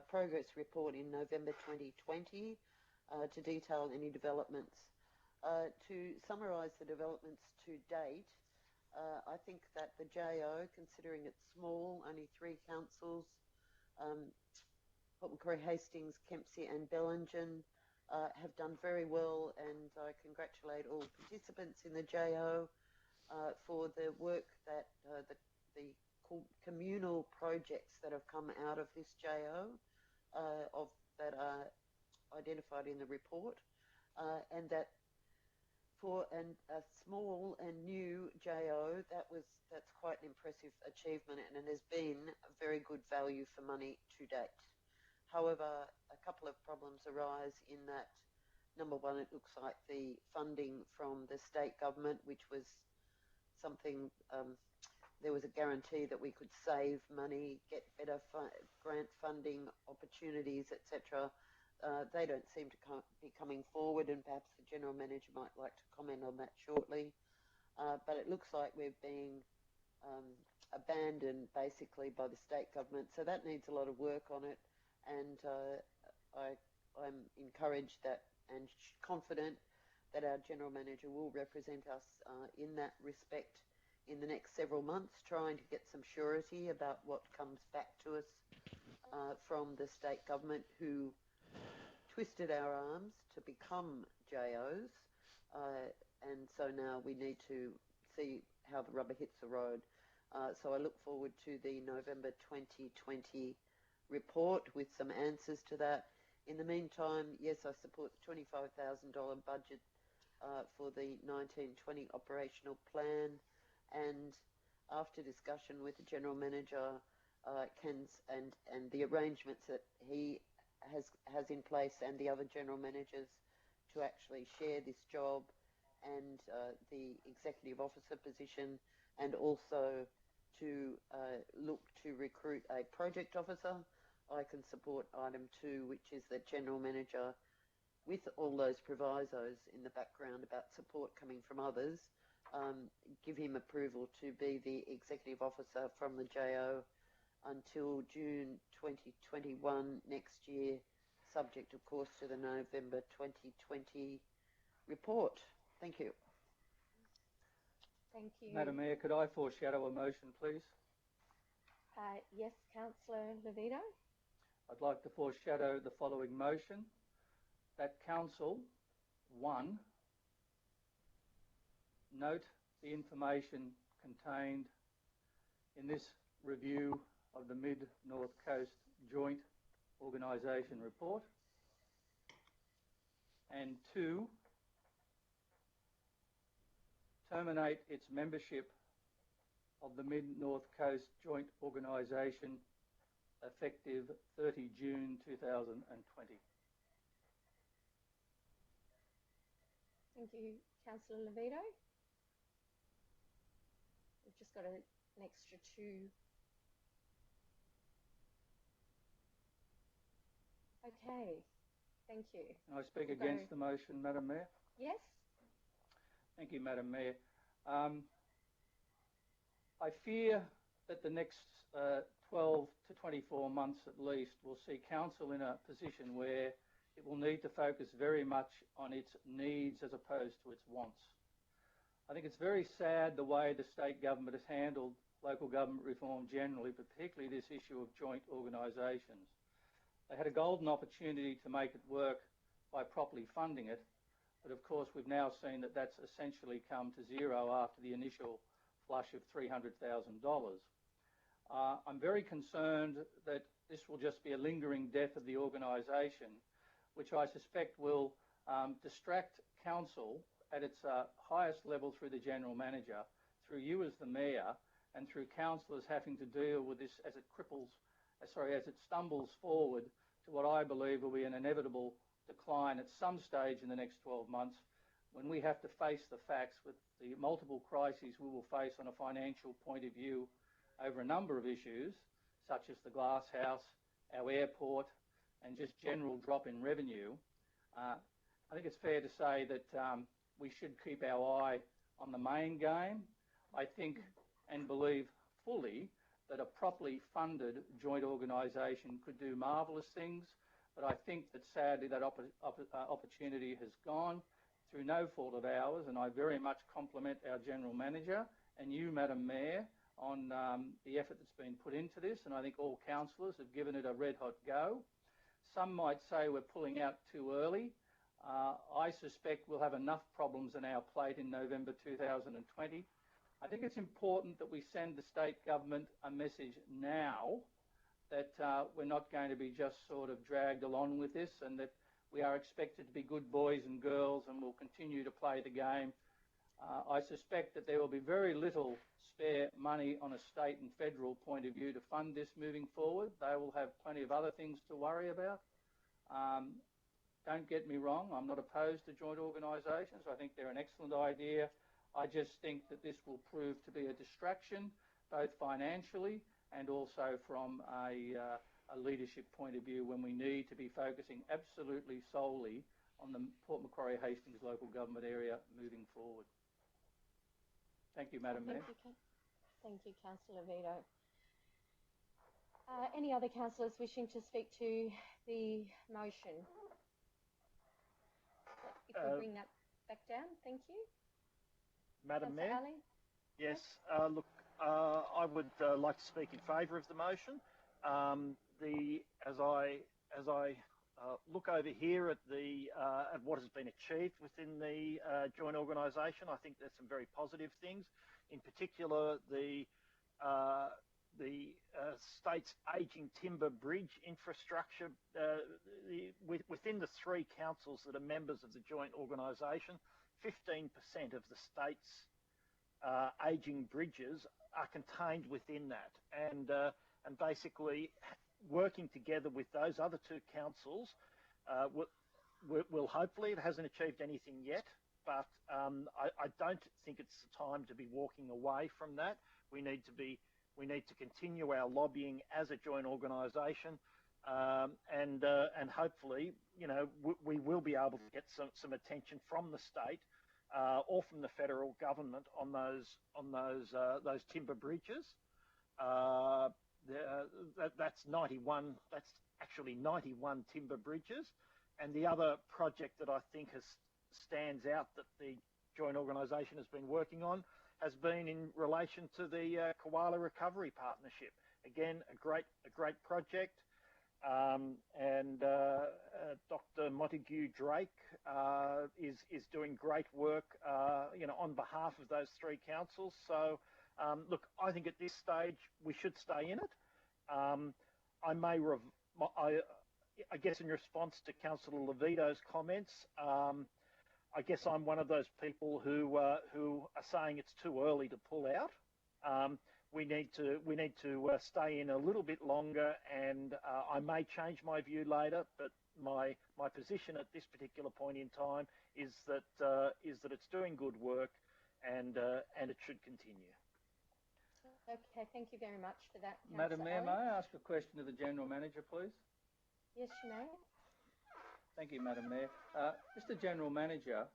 progress report in November 2020 to detail any developments. To summarise the developments to date, I think that the JO, considering it's small, only 3 councils, Port Macquarie, Hastings, Kempsey and Bellingen, have done very well, and I congratulate all participants in the JO for the work that the communal projects that have come out of this JO that are identified in the report, and that for a small and new JO, that's quite an impressive achievement, and it has been a very good value for money to date. However, a couple of problems arise in that, number one, it looks like the funding from the state government, which was something, there was a guarantee that we could save money, get better grant funding opportunities, etc. they don't seem to be coming forward, and perhaps the General Manager might like to comment on that shortly. But it looks like we're being abandoned basically by the state government, so that needs a lot of work on it, and I'm encouraged that and confident that our General Manager will represent us in that respect in the next several months, trying to get some surety about what comes back to us from the state government, who twisted our arms to become JOs, and so now we need to see how the rubber hits the road. So I look forward to the November 2020 report with some answers to that. In the meantime, yes, I support the $25,000 budget for the 1920 operational plan, and after discussion with the General Manager and the arrangements that he has in place and the other General Managers to actually share this job and the Executive Officer position, and also to look to recruit a Project Officer, I can support item 2, which is the General Manager, with all those provisos in the background about support coming from others, give him approval to be the Executive Officer from the JO until June 2021 next year, subject, of course, to the November 2020 report. Thank you. Thank you. Madam Mayor, could I foreshadow a motion, please? Yes, Councillor Levito. I'd like to foreshadow the following motion: that Council 1 note the information contained in this review of the Mid-North Coast Joint Organisation Report, and 2, terminate its membership of the Mid-North Coast Joint Organisation effective 30 June 2020. Thank you, Councillor Levito. We've just got an extra 2. Okay, thank you. Can I speak against the motion, Madam Mayor? Yes. Thank you, Madam Mayor. I fear that the next 12 to 24 months at least will see Council in a position where it will need to focus very much on its needs as opposed to its wants. I think it's very sad the way the state government has handled local government reform generally, but particularly this issue of joint organisations. They had a golden opportunity to make it work by properly funding it, but of course we've now seen that that's essentially come to zero after the initial flush of $300,000. I'm very concerned that this will just be a lingering death of the organisation, which I suspect will distract Council at its highest level through the General Manager, through you as the Mayor, and through councillors having to deal with this as it stumbles forward to what I believe will be an inevitable decline at some stage in the next 12 months, when we have to face the facts with the multiple crises we will face on a financial point of view over a number of issues, such as the glass house, our airport, and just general drop in revenue. I think it's fair to say that we should keep our eye on the main game. I think and believe fully that a properly funded joint organisation could do marvellous things, but I think that sadly that opportunity has gone through no fault of ours, and I very much compliment our General Manager and you, Madam Mayor, on the effort that's been put into this, and I think all councillors have given it a red-hot go. Some might say we're pulling out too early. I suspect we'll have enough problems on our plate in November 2020. I think it's important that we send the state government a message now that we're not going to be just sort of dragged along with this, and that we are expected to be good boys and girls and will continue to play the game. I suspect that there will be very little spare money on a state and federal point of view to fund this moving forward. They will have plenty of other things to worry about. Don't get me wrong, I'm not opposed to joint organisations. I think they're an excellent idea. I just think that this will prove to be a distraction, both financially and also from a a leadership point of view when we need to be focusing absolutely solely on the Port Macquarie Hastings local government area moving forward. Thank you, Madam Mayor. Thank you, Councillor Vito. Any other councillors wishing to speak to the motion? If we bring that back down, thank you. Madam Mayor? Ali? Yes. Look, I would like to speak in favour of the motion. As I look over here at at what has been achieved within the joint organisation, I think there's some very positive things. In particular, the state's ageing timber bridge infrastructure. Within the three councils that are members of the joint organisation, 15% of the state's ageing bridges are contained within that, and basically working together with those other two councils will hopefully, it hasn't achieved anything yet, but I don't think it's the time to be walking away from that. We need to continue our lobbying as a joint organisation, and hopefully, you know, we will be able to get some attention from the state or from the federal government on those timber bridges. That's 91. That's actually 91 timber bridges, and the other project that I think stands out that the joint organisation has been working on has been in relation to the Koala Recovery Partnership. Again, a great project, and Dr. Montague Drake is doing great work, you know, on behalf of those three councils. So, look, I think at this stage we should stay in it. I guess in response to Councillor Levito's comments, I guess I'm one of those people who are saying it's too early to pull out. We need to stay in a little bit longer, and I may change my view later, but my position at this particular point in time is that it's doing good work, and it should continue. Okay, thank you very much for that, Madam Mayor, may I ask a question of the General Manager, please? Yes, you may. Thank you, Madam Mayor. Mr. General Manager,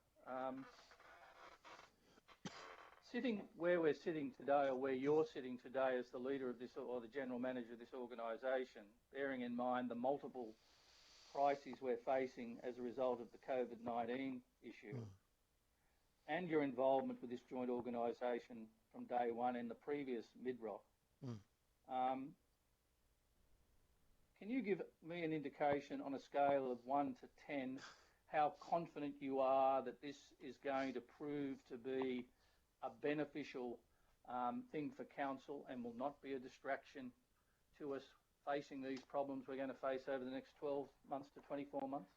sitting where we're sitting today, or where you're sitting today as the leader of this, or the General Manager of this organisation, bearing in mind the multiple crises we're facing as a result of the COVID-19 issue, and your involvement with this joint organisation from day one in the previous MIDROC, can you give me an indication on a scale of 1 to 10 how confident you are that this is going to prove to be a beneficial thing for council and will not be a distraction to us facing these problems we're going to face over the next 12 months to 24 months?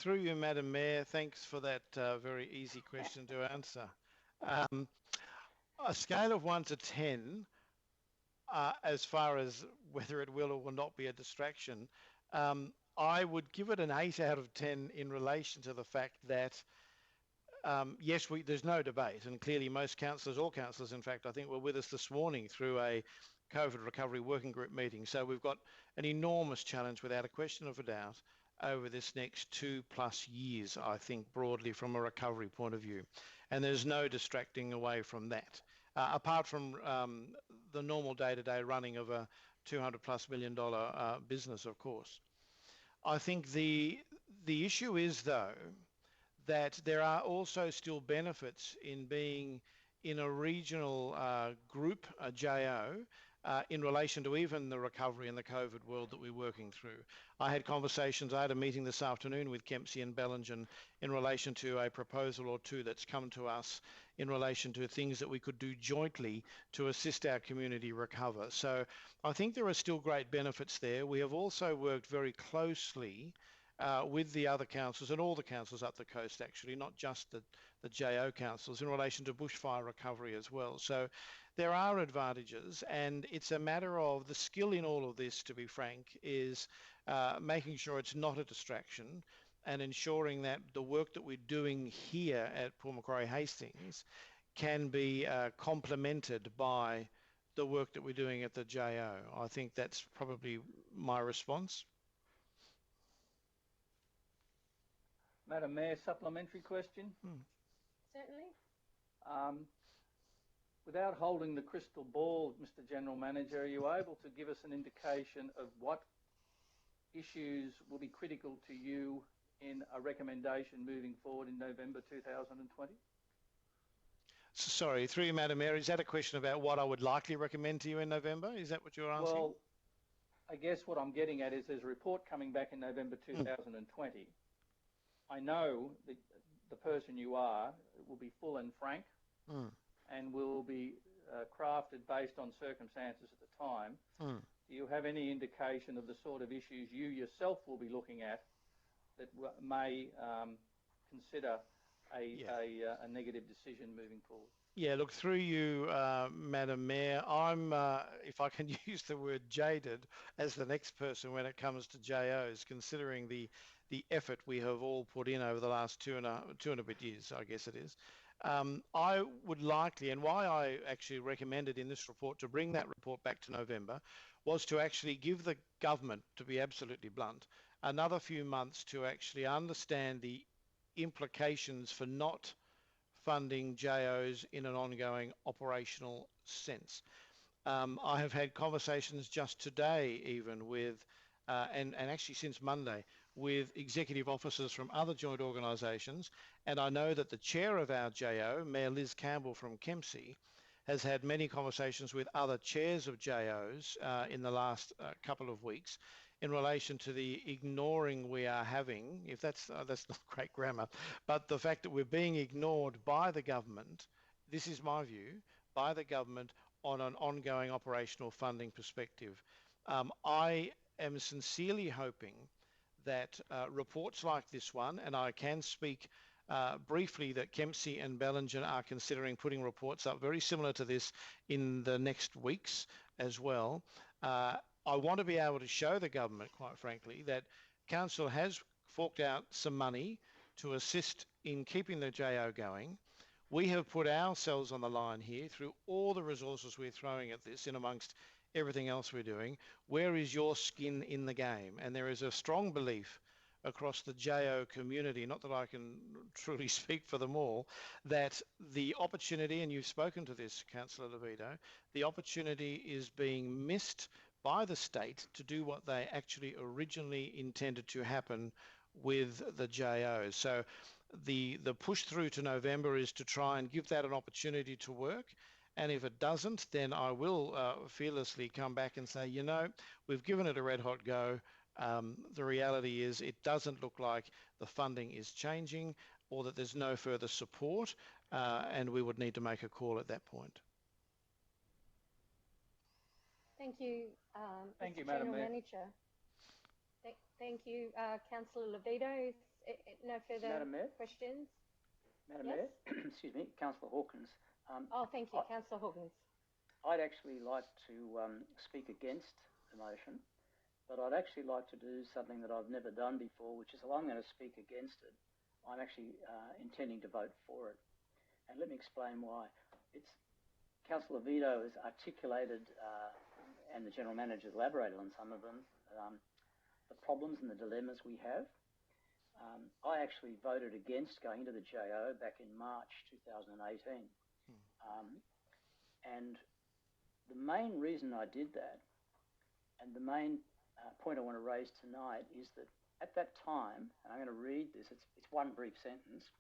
Through you, Madam Mayor, thanks for that very easy question to answer. A scale of 1 to 10, as far as whether it will or will not be a distraction, I would give it an 8 out of 10 in relation to the fact that, yes, there's no debate, and clearly most councillors, all councillors in fact, I think were with us this morning through a COVID recovery working group meeting. So we've got an enormous challenge, without a question of a doubt, over this next 2+ years, I think, broadly from a recovery point of view. And there's no distracting away from that. Apart from the normal day-to-day running of a $200+ million business, of course. I think the issue is, though, that there are also still benefits in being in a regional group, a JO, in relation to even the recovery in the COVID world that we're working through. I had a meeting this afternoon with Kempsey and Bellingen in relation to a proposal or two that's come to us in relation to things that we could do jointly to assist our community recover. So I think there are still great benefits there. We have also worked very closely with the other councils and all the councils up the coast, actually, not just the JO councils, in relation to bushfire recovery as well. So there are advantages, and it's a matter of the skill in all of this, to be frank, is making sure it's not a distraction and ensuring that the work that we're doing here at Port Macquarie Hastings can be complemented by the work that we're doing at the JO. I think that's probably my response. Madam Mayor, supplementary question? Certainly. Without holding the crystal ball, Mr. General Manager, are you able to give us an indication of what issues will be critical to you in a recommendation moving forward in November 2020? Sorry, through you, Madam Mayor, is that a question about what I would likely recommend to you in November? Is that what you're asking? Well, I guess what I'm getting at is there's a report coming back in November 2020. I know that the person you are will be full and frank and will be crafted based on circumstances at the time. Do you have any indication of the sort of issues you yourself will be looking at that may consider a negative decision moving forward? Yeah, look, through you, Madam Mayor, I'm, if I can use the word jaded as the next person when it comes to JOs, considering the effort we have all put in over the last two and a bit years, I guess it is. I would likely, and why I actually recommended in this report to bring that report back to November, was to actually give the government, to be absolutely blunt, another few months to actually understand the implications for not funding JOs in an ongoing operational sense. I have had conversations just today even with, and actually since Monday, with executive officers from other joint organisations, and I know that the chair of our JO, Mayor Liz Campbell from Kempsey, has had many conversations with other chairs of JOs in the last couple of weeks in relation to the ignoring we are having, if that's not great grammar, but the fact that we're being ignored by the government, this is my view, by the government on an ongoing operational funding perspective. I am sincerely hoping that reports like this one, and I can speak briefly that Kempsey and Bellingen are considering putting reports up very similar to this in the next weeks as well. I want to be able to show the government, quite frankly, that Council has forked out some money to assist in keeping the JO going. We have put ourselves on the line here through all the resources we're throwing at this in amongst everything else we're doing. Where is your skin in the game? And there is a strong belief across the JO community, not that I can truly speak for them all, that the opportunity, and you've spoken to this, Councillor Levito, the opportunity is being missed by the state to do what they actually originally intended to happen with the JOs. So the push through to November is to try and give that an opportunity to work. And if it doesn't, then I will fearlessly come back and say, you know, we've given it a red hot go. The reality is it doesn't look like the funding is changing or that there's no further support, and we would need to make a call at that point. Thank you, Thank you, Mr. Madam General Mayor. Manager. Thank you, Councillor Levito. No further questions? Madam Yes? Mayor, excuse me, Councillor Hawkins. Thank you, Councillor Hawkins. I'd actually like to speak against the motion, but I'd actually like to do something that I've never done before, which is, I'm going to speak against it. I'm actually intending to vote for it. And let me explain why. Councillor Levito has articulated, and the General Manager elaborated on some of them, the problems and the dilemmas we have. I actually voted against going into the JO back in March 2018. And the main reason I did that, and the main point I want to raise tonight, is that at that time, and I'm going to read this, it's one brief sentence,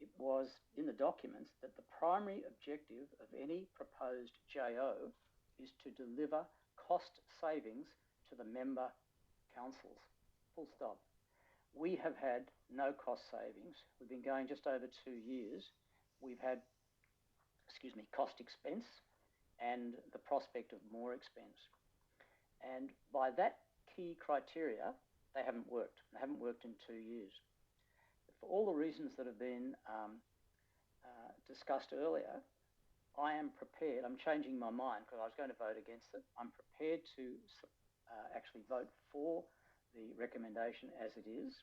it was in the documents that the primary objective of any proposed JO is to deliver cost savings to the member councils, full stop. We have had no cost savings. We've been going just over 2 years. We've had, cost expense and the prospect of more expense. And by that key criteria, they haven't worked. They haven't worked in 2 years. For all the reasons that have been discussed earlier, I am prepared. I'm changing my mind because I was going to vote against it. I'm prepared to actually vote for the recommendation as it is.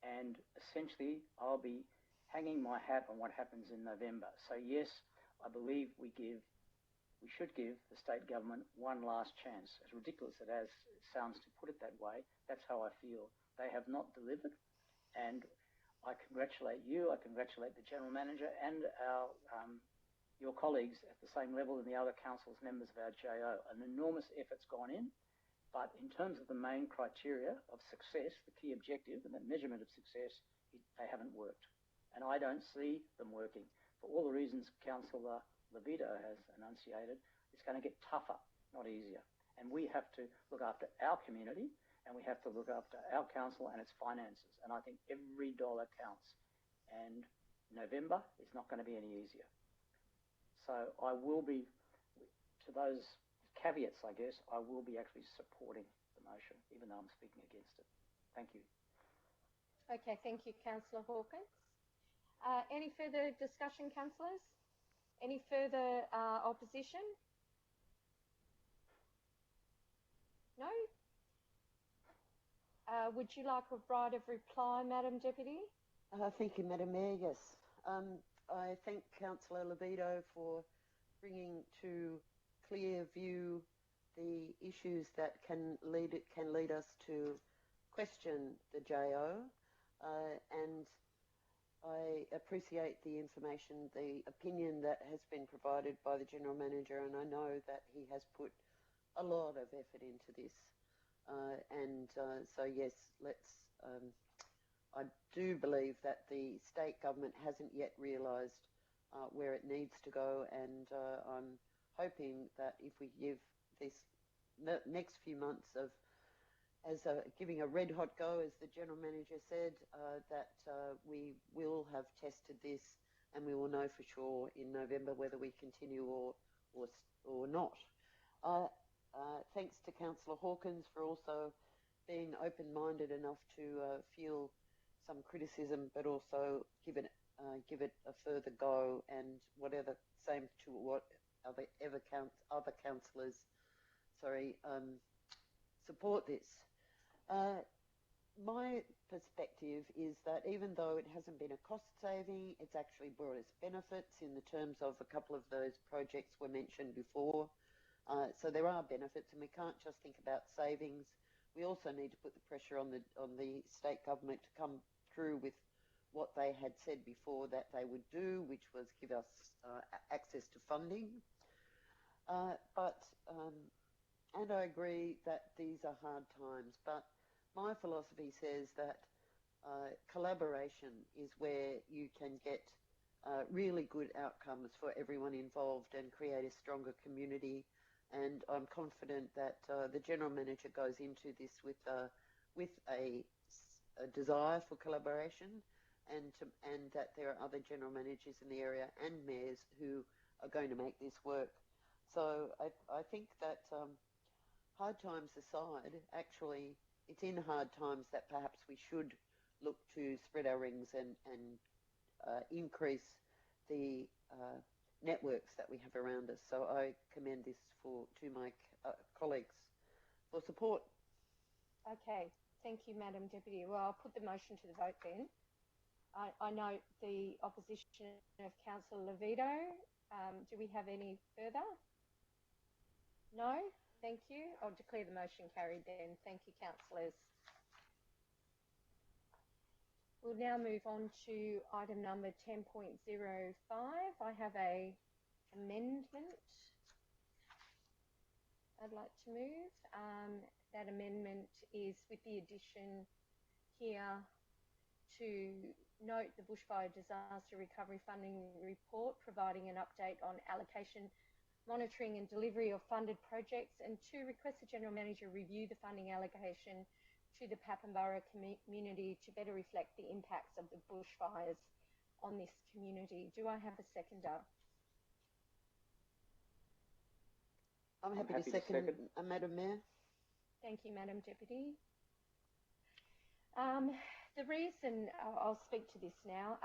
And essentially, I'll be hanging my hat on what happens in November. So yes, I believe we give we should give the state government one last chance. As ridiculous as it sounds to put it that way, that's how I feel. They have not delivered, and I congratulate you, I congratulate the General Manager and your colleagues at the same level and the other councils, members of our JO. An enormous effort's gone in, but in terms of the main criteria of success, the key objective and the measurement of success, they haven't worked. And I don't see them working. For all the reasons Councillor Levito has enunciated, it's going to get tougher, not easier. And we have to look after our community, and we have to look after our council and its finances. And I think every dollar counts. And November is not going to be any easier. So I will be, to those caveats, I guess, I will be actually supporting the motion, even though I'm speaking against it. Thank you. Okay, thank you, Councillor Hawkins. Any further discussion, councillors? Any further opposition? No? Would you like a right of reply, Madam Deputy? Thank you, Madam Mayor. Yes. I thank Councillor Levito for bringing to clear view the issues that can lead us to question the JO, and I appreciate the information, the opinion that has been provided by the General Manager, and I know that he has put a lot of effort into this. So yes, I do believe that the state government hasn't yet realised where it needs to go, and I'm hoping that if we give this next few months of giving a red hot go, as the General Manager said, that we will have tested this and we will know for sure in November whether we continue or not. Thanks to Councillor Hawkins for also being open-minded enough to feel some criticism, but also give it a further go, and whatever, same to what other councillors, support this. My perspective is that even though it hasn't been a cost saving, it's actually brought us benefits in the terms of a couple of those projects were mentioned before. So there are benefits, and we can't just think about savings. We also need to put the pressure on the state government to come through with what they had said before that they would do, which was give us access to funding. And I agree that these are hard times, but my philosophy says that collaboration is where you can get really good outcomes for everyone involved and create a stronger community. And I'm confident that the General Manager goes into this with a desire for collaboration, and that there are other General Managers in the area and mayors who are going to make this work. So I think that hard times aside, actually, it's in hard times that perhaps we should look to spread our rings and increase the networks that we have around us. So I commend this to my colleagues for support. Okay, thank you, Madam Deputy. Well, I'll put the motion to the vote then. I note the opposition of Councillor Levito. Do we have any further? No? Thank you. I'll declare the motion carried then. Thank you, councillors. We'll now move on to item number 10.05. I have a amendment I'd like to move. That amendment is with the addition here to note the Bushfire Disaster Recovery Funding Report, providing an update on allocation, monitoring and delivery of funded projects, and to request the General Manager review the funding allocation to the Papenborough community to better reflect the impacts of the bushfires on this community. Do I have a seconder? I'm happy to second. Madam Mayor. Thank you, Madam Deputy. The reason, I'll speak to this now,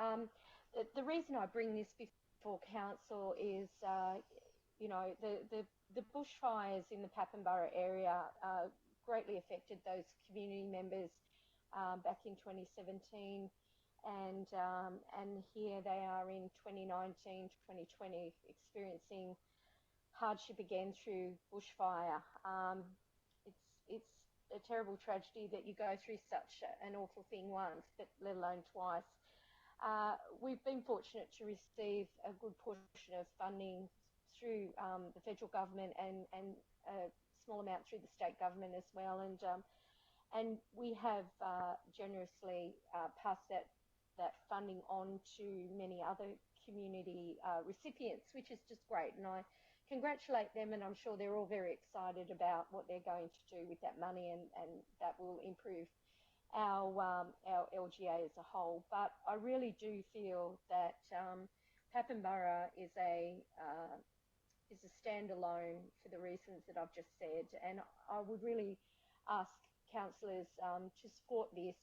the reason I bring this before Council is, you know, the bushfires in the Papenborough area greatly affected those community members back in 2017, and here they are in 2019, 2020, experiencing hardship again through bushfire. It's a terrible tragedy that you go through such an awful thing once, but let alone twice. We've been fortunate to receive a good portion of funding through the federal government and a small amount through the state government as well, and we have generously passed that funding on to many other community recipients, which is just great. And I congratulate them, and I'm sure they're all very excited about what they're going to do with that money, and that will improve our LGA as a whole. But I really do feel that Papenburra is a standalone for the reasons that I've just said, and I would really ask councillors to support this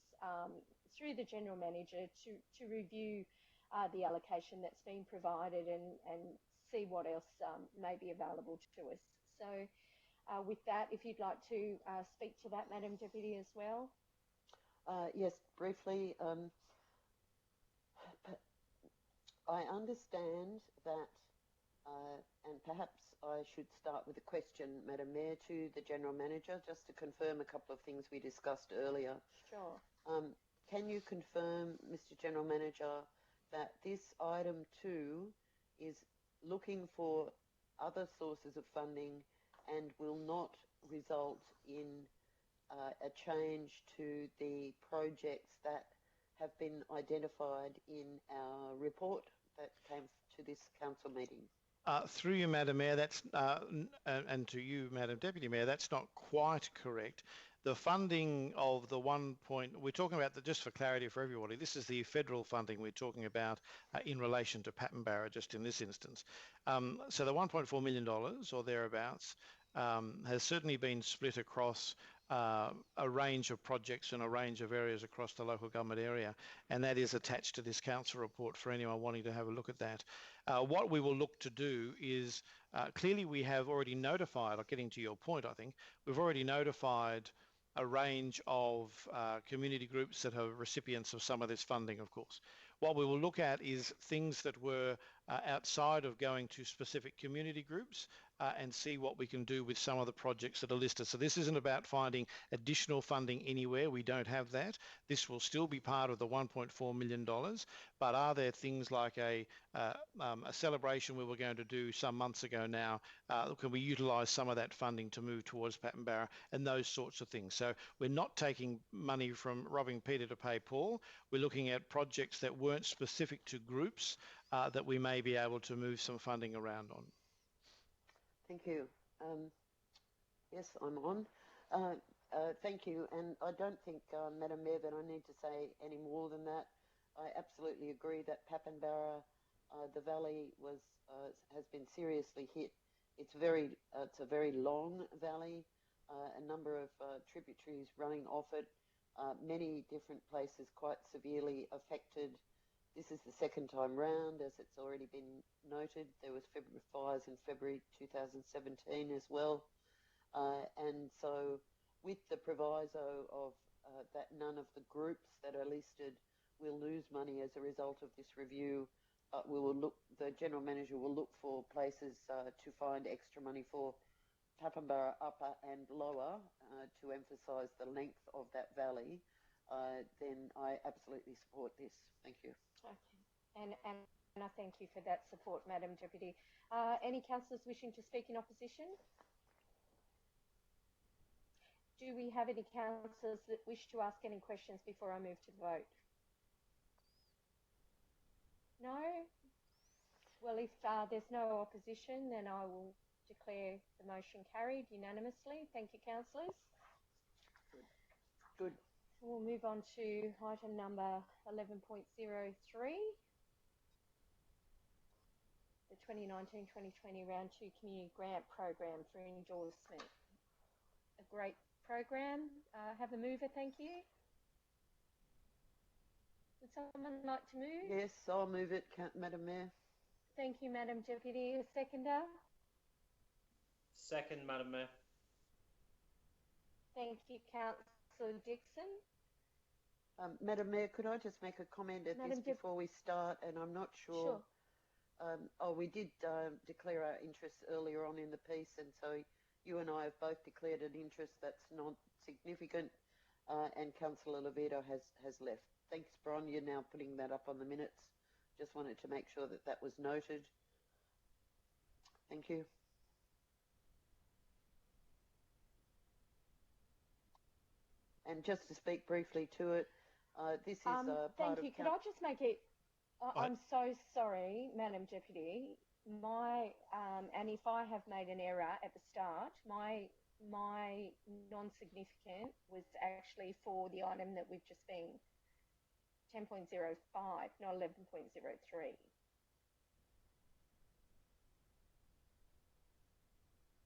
through the General Manager to review the allocation that's been provided and see what else may be available to us. So with that, if you'd like to speak to that, Madam Deputy, as well. Yes, briefly. I understand that, and perhaps I should start with a question, Madam Mayor, to the General Manager, just to confirm a couple of things we discussed earlier. Sure. Can you confirm, Mr. General Manager, that this item 2 is looking for other sources of funding and will not result in a change to the projects that have been identified in our report that came to this council meeting? Through you, Madam Mayor, that's and to you, Madam Deputy Mayor, that's not quite correct. The funding of the we're talking about, just for clarity for everybody, this is the federal funding we're talking about in relation to Papenburra, just in this instance. So the $1.4 million or thereabouts has certainly been split across a range of projects and a range of areas across the local government area, and that is attached to this council report for anyone wanting to have a look at that. What we will look to do is, clearly we have already notified, or getting to your point, I think, we've already notified a range of community groups that are recipients of some of this funding, of course. What we will look at is things that were outside of going to specific community groups and see what we can do with some of the projects that are listed. So this isn't about finding additional funding anywhere. We don't have that. This will still be part of the $1.4 million. But are there things like a celebration we were going to do some months ago now? Can we utilise some of that funding to move towards Papenburra and those sorts of things? So we're not taking money from robbing Peter to pay Paul. We're looking at projects that weren't specific to groups that we may be able to move some funding around on. Thank you. Yes, I'm on. Thank you. And I don't think, Madam Mayor, that I need to say any more than that. I absolutely agree that Papenburra, the valley, has been seriously hit. It's a very long valley, a number of tributaries running off it, many different places quite severely affected. This is the second time round, as it's already been noted. There was fires in February 2017 as well. And so with the proviso of that none of the groups that are listed will lose money as a result of this review, the General Manager will look for places to find extra money for Papenburra upper and lower to emphasise the length of that valley. Then I absolutely support this. Thank you. Okay, and I thank you for that support, Madam Deputy. Any councillors wishing to speak in opposition? Do we have any councillors that wish to ask any questions before I move to the vote? No? Well, if there's no opposition, then I will declare the motion carried unanimously. Thank you, councillors. Good. We'll move on to item number 11.03, the 2019-2020 Round 2 Community Grant Program for endorsement. A great program. Have a mover, thank you. Would someone like to move? Yes, I'll move it, Madam Mayor. Thank you, Madam Deputy. A seconder? Second, Madam Mayor. Thank you, Councillor Dixon. Madam Mayor, could I just make a comment at this before we start? And I'm not sure We did declare our interest earlier on in the piece, and so you and I have both declared an interest that's not significant, and Councillor Levito has left. Thanks, Bron. You're now putting that up on the minutes. Just wanted to make sure that that was noted. Thank you. And just to speak briefly to it, this is part thank of... you. Could I just make it... I'm so sorry, Madam Deputy. And if I have made an error at the start, my non-significant was actually for the item that we've just been 10.05, not 11.03.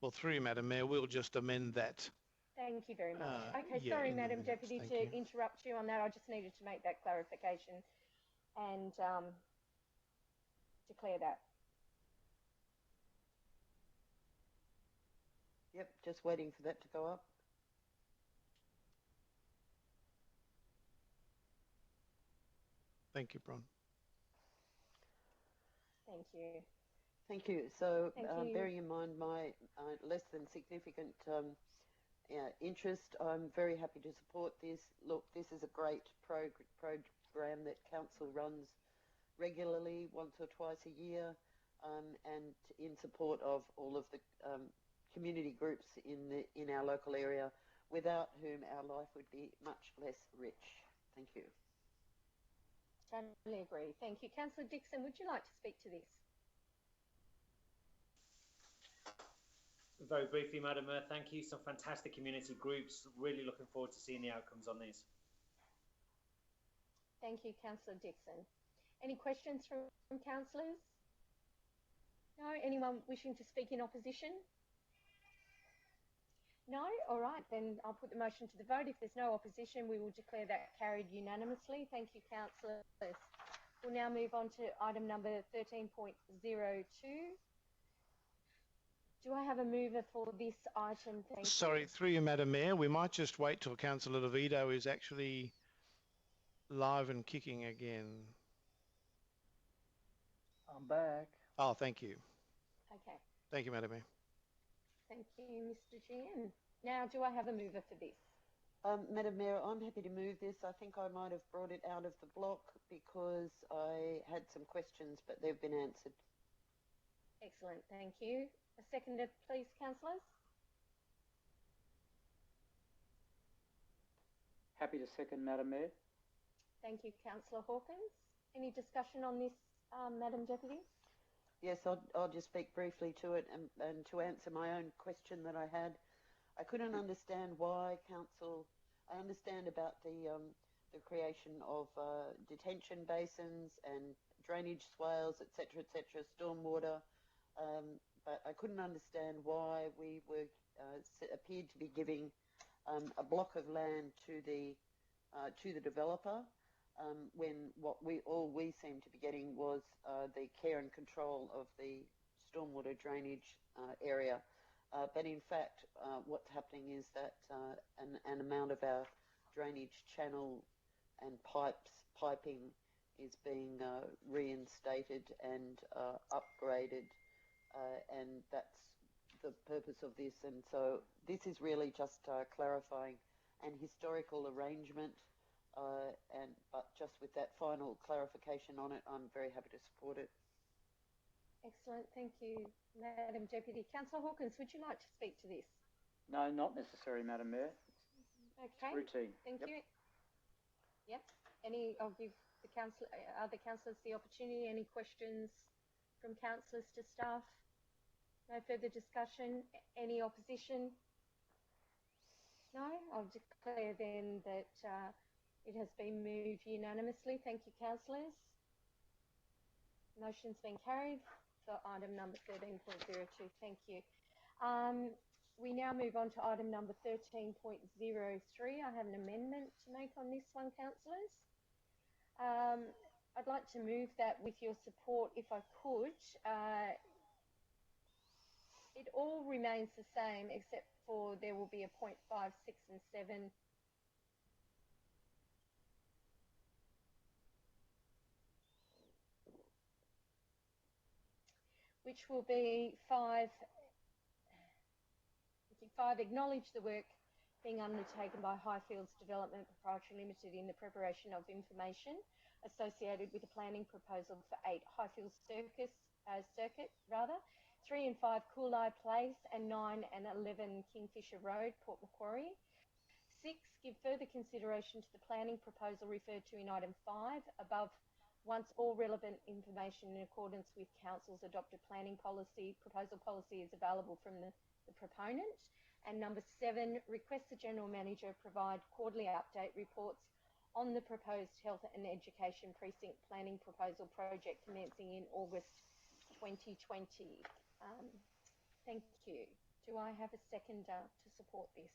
Well, through you, Madam Mayor, we'll just amend that. Thank you very much. Okay, yeah, sorry, in the Madam minutes. Deputy, Thank to you. interrupt you on that. I just needed to make that clarification and declare that. Yep, just waiting for that to go up. Thank you, Bron. Thank you. Thank you. So, Thank you. bearing in mind my less than significant interest, I'm very happy to support this. Look, this is a great program that Council runs regularly, once or twice a year, and in support of all of the community groups in our local area, without whom our life would be much less rich. Thank you. Totally agree. Thank you. Councillor Dixon, would you like to speak to this? Very briefly, Madam Mayor, thank you. Some fantastic community groups. Really looking forward to seeing the outcomes on these. Thank you, Councillor Dixon. Any questions from councillors? No? Anyone wishing to speak in opposition? No? All right, then I'll put the motion to the vote. If there's no opposition, we will declare that carried unanimously. Thank you, councillors. We'll now move on to item number 13.02. Do I have a mover for this item? Thank Sorry, you. through you, Madam Mayor, we might just wait till Councillor Levito is actually live and kicking again. I'm back. Oh, thank you. Okay. Thank you, Madam Mayor. Thank you, Mr. GM. Now, do I have a mover for this? Madam Mayor, I'm happy to move this. I think I might have brought it out of the block because I had some questions, but they've been answered. Excellent, thank you. A seconder, please, councillors. Happy to second, Madam Mayor. Thank you, Councillor Hawkins. Any discussion on this, Madam Deputy? Yes, I'll just speak briefly to it and to answer my own question that I had. I couldn't understand why council. I understand about the creation of detention basins and drainage swales, etc., stormwater, but I couldn't understand why we were appeared to be giving a block of land to the developer. When what we seem to be getting was the care and control of the stormwater drainage area. But in fact, what's happening is that an amount of our drainage channel and piping is being reinstated and upgraded, and that's the purpose of this. And so this is really just clarifying an historical arrangement. But just with that final clarification on it, I'm very happy to support it. Excellent, thank you, Madam Deputy. Councillor Hawkins, would you like to speak to this? No, not necessary, Madam Mayor. Okay. It's routine. Thank you. Yep. I'll give the other councillors the opportunity. Any questions from councillors to staff? No further discussion. Any opposition? No? I'll declare then that it has been moved unanimously. Thank you, councillors. Motion's been carried for item number 13.02. Thank you. We now move on to item number 13.03. I have an amendment to make on this one, councillors. I'd like to move that with your support, if I could. It all remains the same, except for there will be a 0.5, 6 and 7 which will be 5, acknowledge the work being undertaken by Highfields Development Proprietary Limited in the preparation of information associated with the planning proposal for 8 Highfields Circuit, 3 and 5 Cooleye Place, and 9 and 11 Kingfisher Road, Port Macquarie. 6, give further consideration to the planning proposal referred to in item 5 above, once all relevant information in accordance with Council's adopted planning proposal policy is available from the proponent. And number 7, request the General Manager provide quarterly update reports on the proposed health and education precinct planning proposal project commencing in August 2020. Thank you. Do I have a seconder to support this?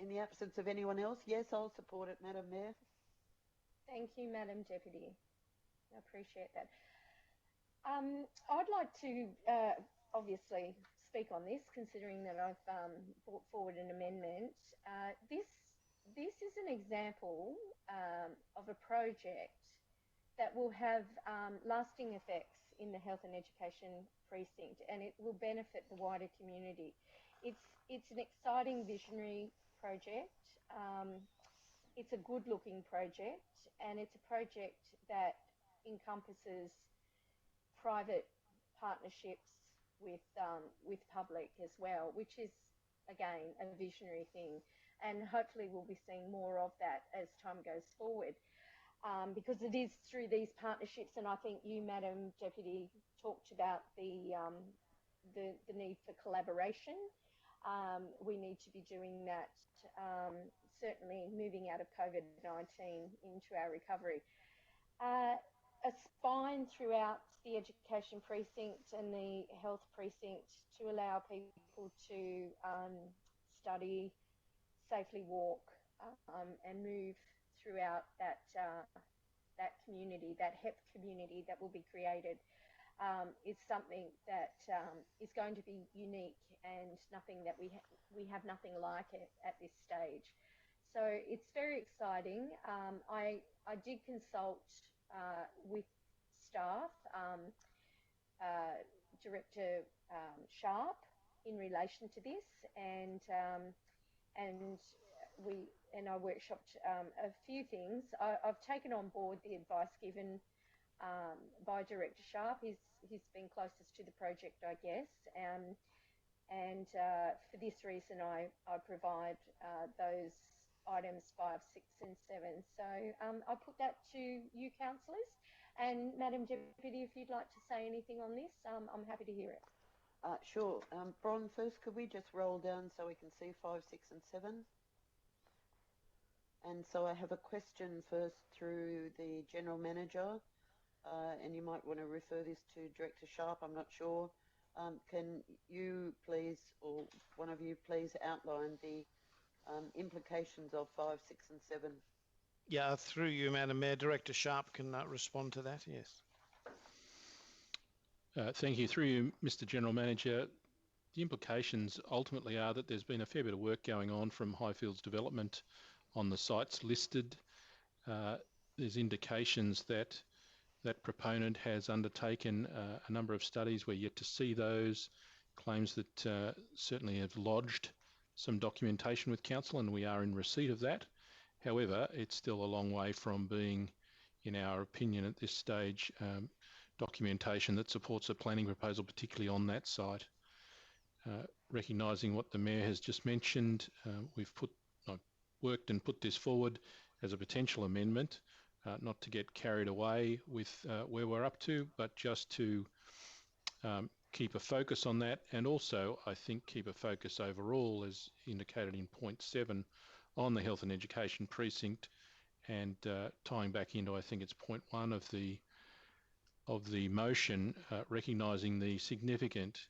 In the absence of anyone else, yes, I'll support it, Madam Mayor. Thank you, Madam Deputy. I appreciate that. I'd like to obviously speak on this, considering that I've brought forward an amendment. This is an example of a project that will have lasting effects in the health and education precinct, and it will benefit the wider community. It's an exciting visionary project. It's a good-looking project, and it's a project that encompasses private partnerships with public as well, which is again a visionary thing, and hopefully we'll be seeing more of that as time goes forward, because it is through these partnerships, and I think you, Madam Deputy, talked about the need for collaboration. We need to be doing that, certainly moving out of COVID-19 into our recovery. A spine throughout the education precinct and the health precinct to allow people to study, safely walk, and move throughout that community, that HEP community that will be created, is something that is going to be unique and nothing that we have nothing like it at this stage. So it's very exciting. I did consult with staff, Director Sharp, in relation to this, and I workshopped a few things. I've taken on board the advice given by Director Sharp. He's been closest to the project, I guess, and for this reason I provide those items 5, 6 and 7. So I'll put that to you, councillors. And Madam Deputy, if you'd like to say anything on this, I'm happy to hear it. Sure. Bron, first, could we just roll down so we can see 5, 6 and 7? And so I have a question first through the General Manager, and you might want to refer this to Director Sharp, I'm not sure. Can you please, or one of you please, outline the implications of 5, 6 and 7? Yeah, through you, Madam Mayor, Director Sharp can respond to that, yes. Thank you. Through you, Mr. General Manager, the implications ultimately are that there's been a fair bit of work going on from Highfields Development on the sites listed. There's indications that that proponent has undertaken a number of studies. We're yet to see those. Claims that certainly have lodged some documentation with Council, and we are in receipt of that. However, it's still a long way from being, in our opinion at this stage, documentation that supports a planning proposal, particularly on that site. Recognising what the Mayor has just mentioned, we've worked and put this forward as a potential amendment, not to get carried away with where we're up to, but just to keep a focus on that, and also I think keep a focus overall, as indicated in point 7, on the health and education precinct, and tying back into, I think it's point 1 of the motion, recognising the significant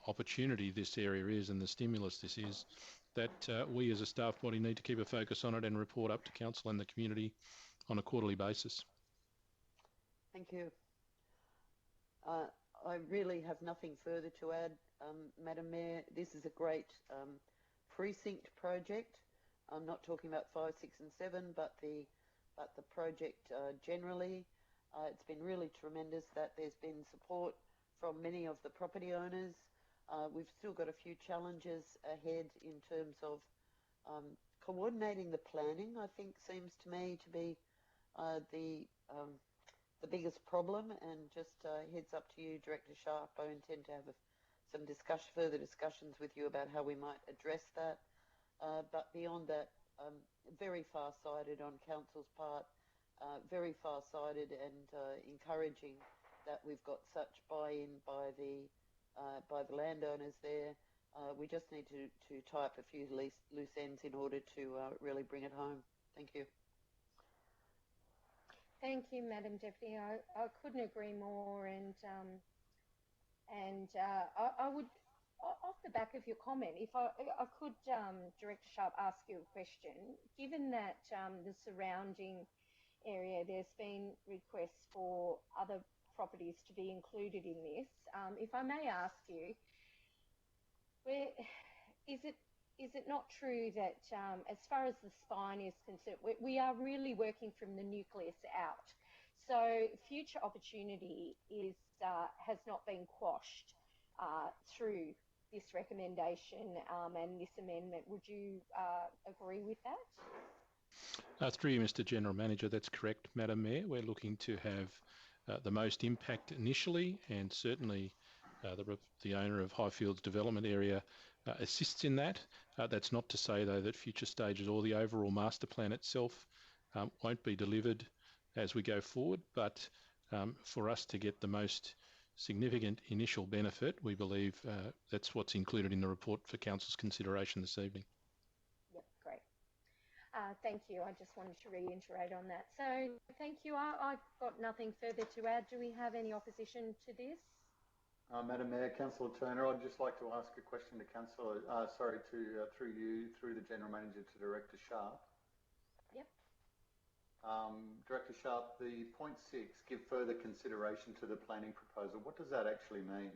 opportunity this area is and the stimulus this is, that we as a staff body need to keep a focus on it and report up to Council and the community on a quarterly basis. Thank you. I really have nothing further to add, Madam Mayor. This is a great precinct project. I'm not talking about 5, 6 and 7, but the but the project generally, it's been really tremendous that there's been support from many of the property owners. We've still got a few challenges ahead in terms of coordinating the planning, I think seems to me to be the biggest problem. And just heads up to you, Director Sharp, I intend to have some further discussions with you about how we might address that. But beyond that, very far-sighted on Council's part, very far-sighted and encouraging that we've got such buy-in by the landowners there. We just need to tie up a few loose ends in order to really bring it home. Thank you. Thank you, Madam Deputy. I couldn't agree more, and I would, off the back of your comment, if I could, Director Sharp, ask you a question. Given that the surrounding area, there's been requests for other properties to be included in this. If I may ask you, is it not true that as far as the spine is concerned, we are really working from the nucleus out? So future opportunity has not been quashed through this recommendation and this amendment. Would you agree with that? Through you, Mr. General Manager, that's correct, Madam Mayor. We're looking to have the most impact initially, and certainly the owner of Highfields development area assists in that. That's not to say, though, that future stages or the overall master plan itself won't be delivered as we go forward, but for us to get the most significant initial benefit, we believe that's what's included in the report for Council's consideration this evening. Yep, great. Thank you. I just wanted to reiterate on that. So thank you. I've got nothing further to add. Do we have any opposition to this? Madam Mayor, Councillor Turner, I'd just like to ask a question to Councillor, through you, through the General Manager to Director Sharp. Yep. Director Sharp, the point 6, give further consideration to the planning proposal. What does that actually mean?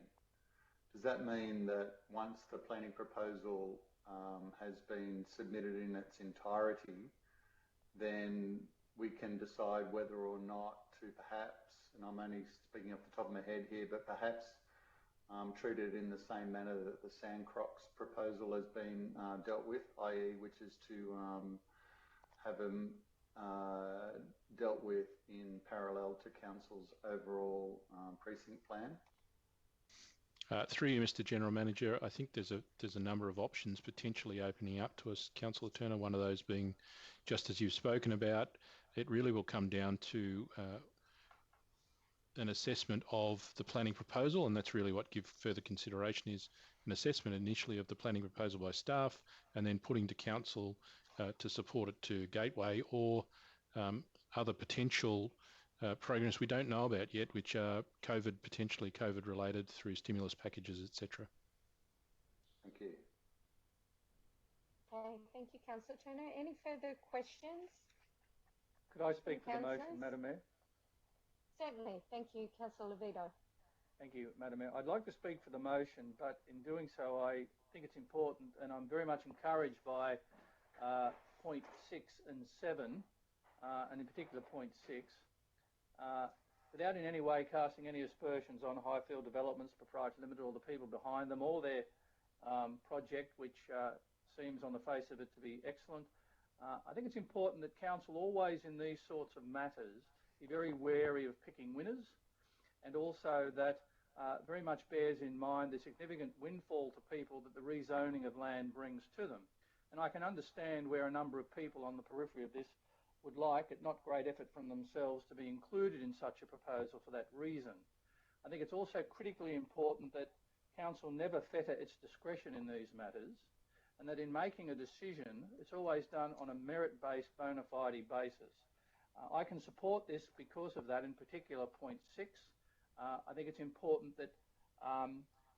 Does that mean that once the planning proposal has been submitted in its entirety, then we can decide whether or not to perhaps, and I'm only speaking off the top of my head here, but perhaps treat it in the same manner that the Sandcrocs proposal has been dealt with, i.e. which is to have them dealt with in parallel to Council's overall precinct plan? Through you, Mr. General Manager, I think there's a number of options potentially opening up to us, Councillor Turner. One of those being, just as you've spoken about, it really will come down to an assessment of the planning proposal, and that's really what give further consideration is an assessment initially of the planning proposal by staff, and then putting to Council to support it to Gateway or other potential programs we don't know about yet, which are potentially COVID related through stimulus packages, etc. Thank you. Okay, thank you, Councillor Turner. Any further questions? Could I speak to the motion, Madam Mayor? Certainly. Thank you, Councillor Levito. Thank you, Madam Mayor. I'd like to speak for the motion, but in doing so, I think it's important, and I'm very much encouraged by point 6 and 7, and in particular point 6, without in any way casting any aspersions on Highfield Developments Proprietary Limited or the people behind them or their project, which seems on the face of it to be excellent. I think it's important that Council always in these sorts of matters be very wary of picking winners, and also that very much bears in mind the significant windfall to people that the rezoning of land brings to them. And I can understand where a number of people on the periphery of this would like, at not great effort from themselves, to be included in such a proposal for that reason. I think it's also critically important that Council never fetter its discretion in these matters, and that in making a decision, it's always done on a merit-based, bona fide basis. I can support this because of that, in particular point 6. I think it's important that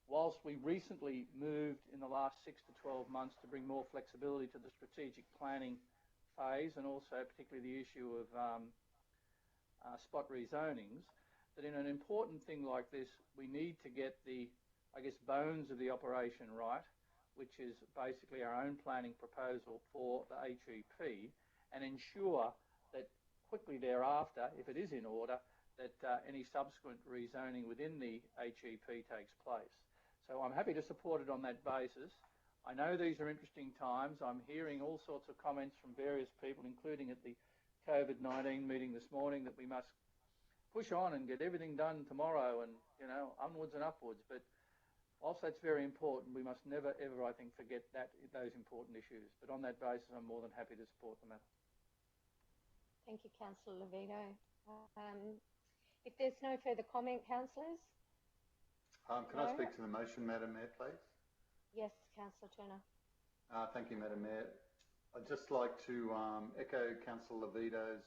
whilst we recently moved in the last 6 to 12 months to bring more flexibility to the strategic planning phase, and also particularly the issue of spot rezonings, that in an important thing like this, we need to get the, I guess, bones of the operation right, which is basically our own planning proposal for the HEP, and ensure that quickly thereafter, if it is in order, that any subsequent rezoning within the HEP takes place. So I'm happy to support it on that basis. I know these are interesting times. I'm hearing all sorts of comments from various people, including at the COVID-19 meeting this morning, that we must push on and get everything done tomorrow and, you know, onwards and upwards. But whilst that's very important, we must never, ever, I think, forget those important issues. But on that basis, I'm more than happy to support the matter. Thank you, Councillor Levito. If there's no further comment, councillors? Can I speak to the motion, Madam Mayor, please? Yes, Councillor Turner. Thank you, Madam Mayor. I'd just like to echo Councillor Levito's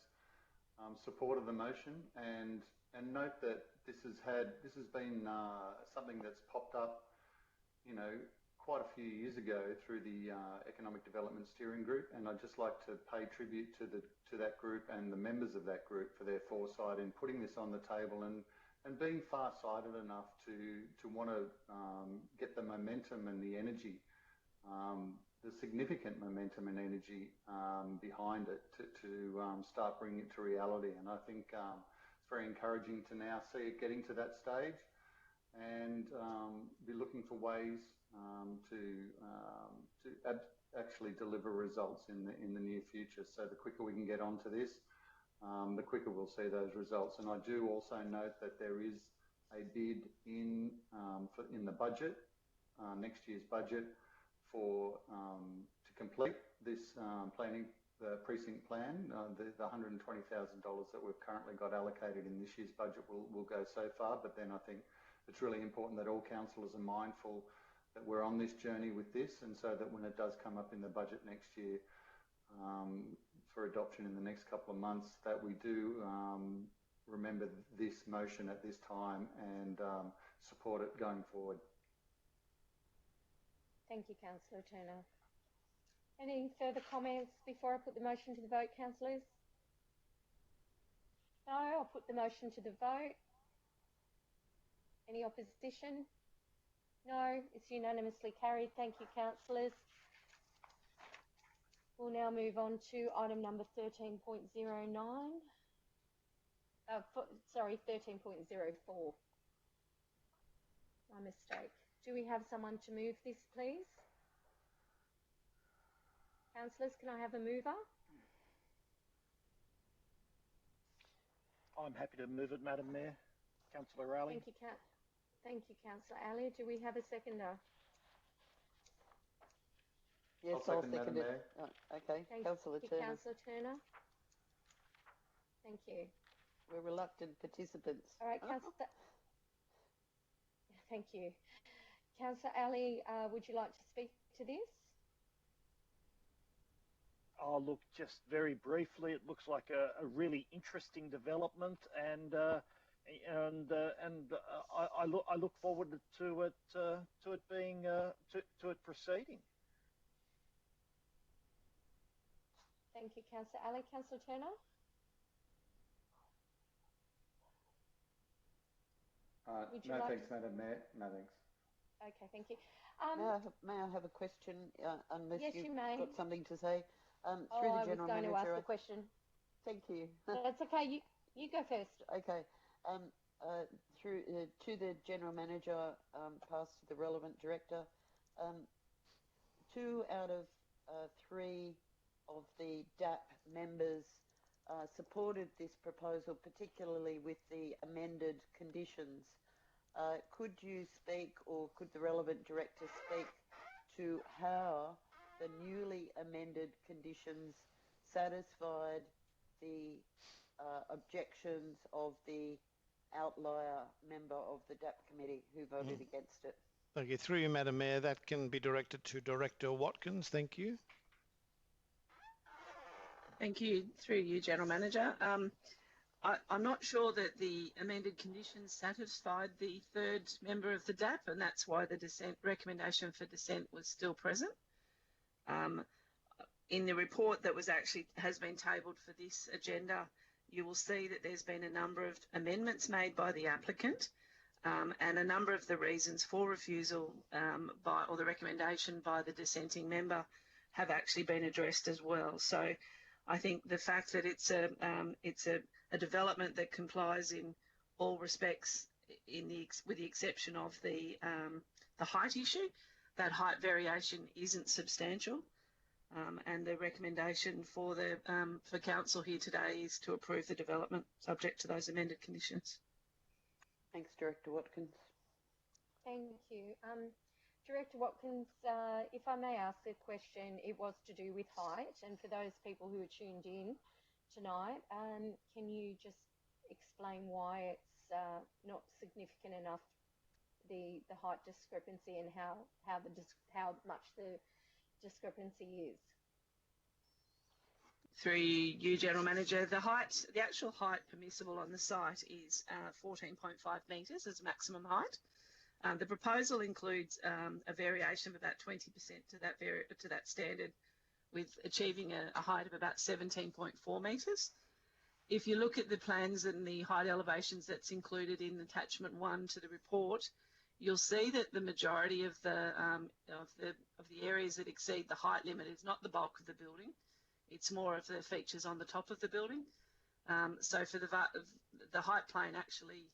support of the motion and note that this has been something that's popped up, you know, quite a few years ago through the Economic Development Steering Group, and I'd just like to pay tribute to that group and the members of that group for their foresight in putting this on the table and being far-sighted enough to want to get the momentum and the energy, the significant momentum and energy behind it to start bringing it to reality. And I think it's very encouraging to now see it getting to that stage and be looking for ways to actually deliver results in the near future. So the quicker we can get onto this, the quicker we'll see those results. And I do also note that there is a bid in the budget, next year's budget, for to complete this the precinct plan. The $120,000 that we've currently got allocated in this year's budget will go so far, but then I think it's really important that all councillors are mindful that we're on this journey with this, and so that when it does come up in the budget next year, for adoption in the next couple of months, that we do remember this motion at this time and support it going forward. Thank you, Councillor Turner. Any further comments before I put the motion to the vote, councillors? No, I'll put the motion to the vote. Any opposition? No, it's unanimously carried. Thank you, councillors. We'll now move on to item number 13.09. Sorry, 13.04. My mistake. Do we have someone to move this, please? Councillors, can I have a mover? I'm happy to move it, Madam Mayor. Councillor Alley. Thank you, Councillor Alley. Do we have a seconder? Yes, I'll second it. Oh, okay, Councillor Turner. Councillor Turner. Thank you. We're reluctant participants. All right, Councillor. Thank you. Councillor Alley, would you like to speak to this? Oh, look, just very briefly, it looks like a really interesting development, and I look forward to it being to it proceeding. Thank you, Councillor Alley. Councillor Turner? No, thanks, Madam Mayor. No, thanks. Okay, thank you. May I have a question, unless yes, you've you may. got something to say? Through the General Manager. I was going to ask a question. Thank you. That's okay. You go first. Okay. Through to the General Manager, passed to the relevant director. 2 out of 3 of the DAP members supported this proposal, particularly with the amended conditions. Could you speak, or could the relevant director speak to how the newly amended conditions satisfied the objections of the outlier member of the DAP committee who voted against it? Thank you. Through you, Madam Mayor, that can be directed to Director Watkins. Thank you. Thank you. Through you, General Manager. I'm not sure that the amended conditions satisfied the 3rd member of the DAP, and that's why the recommendation for dissent was still present. In the report that has been tabled for this agenda, you will see that there's been a number of amendments made by the applicant, and a number of the reasons for refusal or the recommendation by the dissenting member have actually been addressed as well. So I think the fact that it's a development that complies in all respects, with the exception of the height issue, that height variation isn't substantial. And the recommendation for council here today is to approve the development subject to those amended conditions. Thanks, Director Watkins. Thank you. Director Watkins, if I may ask a question, it was to do with height, and for those people who are tuned in tonight, can you just explain why it's not significant enough, the height discrepancy, and how much the discrepancy is? Through you, General Manager, the actual height permissible on the site is 14.5 metres as maximum height. The proposal includes a variation of about 20% to that standard, with achieving a height of about 17.4 metres. If you look at the plans and the height elevations that's included in attachment 1 to the report, you'll see that the majority of the areas that exceed the height limit is not the bulk of the building. It's more of the features on the top of the building. So for the height plane actually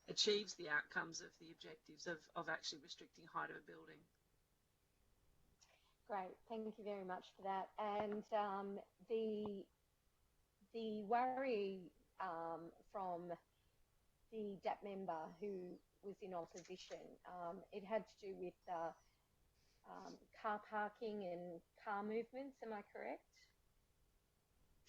achieves the outcomes of the objectives of actually restricting height of a building. Great, thank you very much for that. And the worry from the DAP member who was in opposition, it had to do with car parking and car movements, am I correct?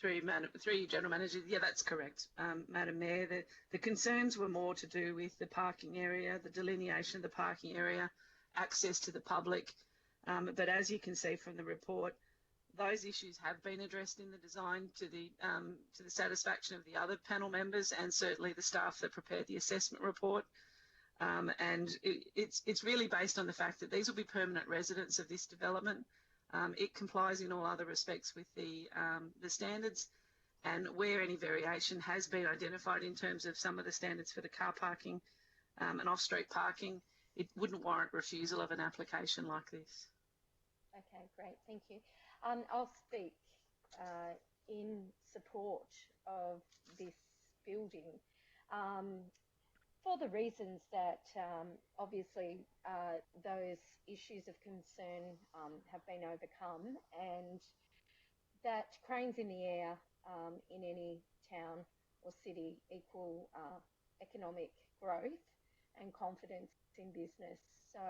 Through you, General Manager, yeah, that's correct, Madam Mayor. The concerns were more to do with the parking area, the delineation of the parking area, access to the public. But as you can see from the report, those issues have been addressed in the design to the satisfaction of the other panel members and certainly the staff that prepared the assessment report. And it's really based on the fact that these will be permanent residents of this development. It complies in all other respects with the standards, and where any variation has been identified in terms of some of the standards for the car parking and off-street parking, it wouldn't warrant refusal of an application like this. Okay, great, thank you. I'll speak in support of this building for the reasons that obviously those issues of concern have been overcome, and that cranes in the air in any town or city equal economic growth and confidence in business. So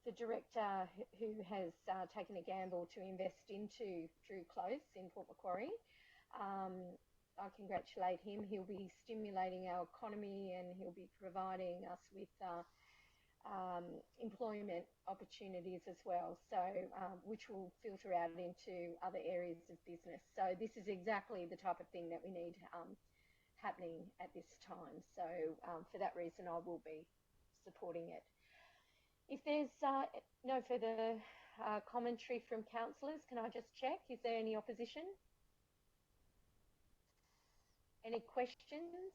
the director who has taken a gamble to invest into Drew Close in Port Macquarie, I congratulate him. He'll be stimulating our economy, and he'll be providing us with employment opportunities as well, so which will filter out into other areas of business. So this is exactly the type of thing that we need happening at this time. So for that reason, I will be supporting it. If there's no further commentary from councillors, can I just check? Is there any opposition? Any questions?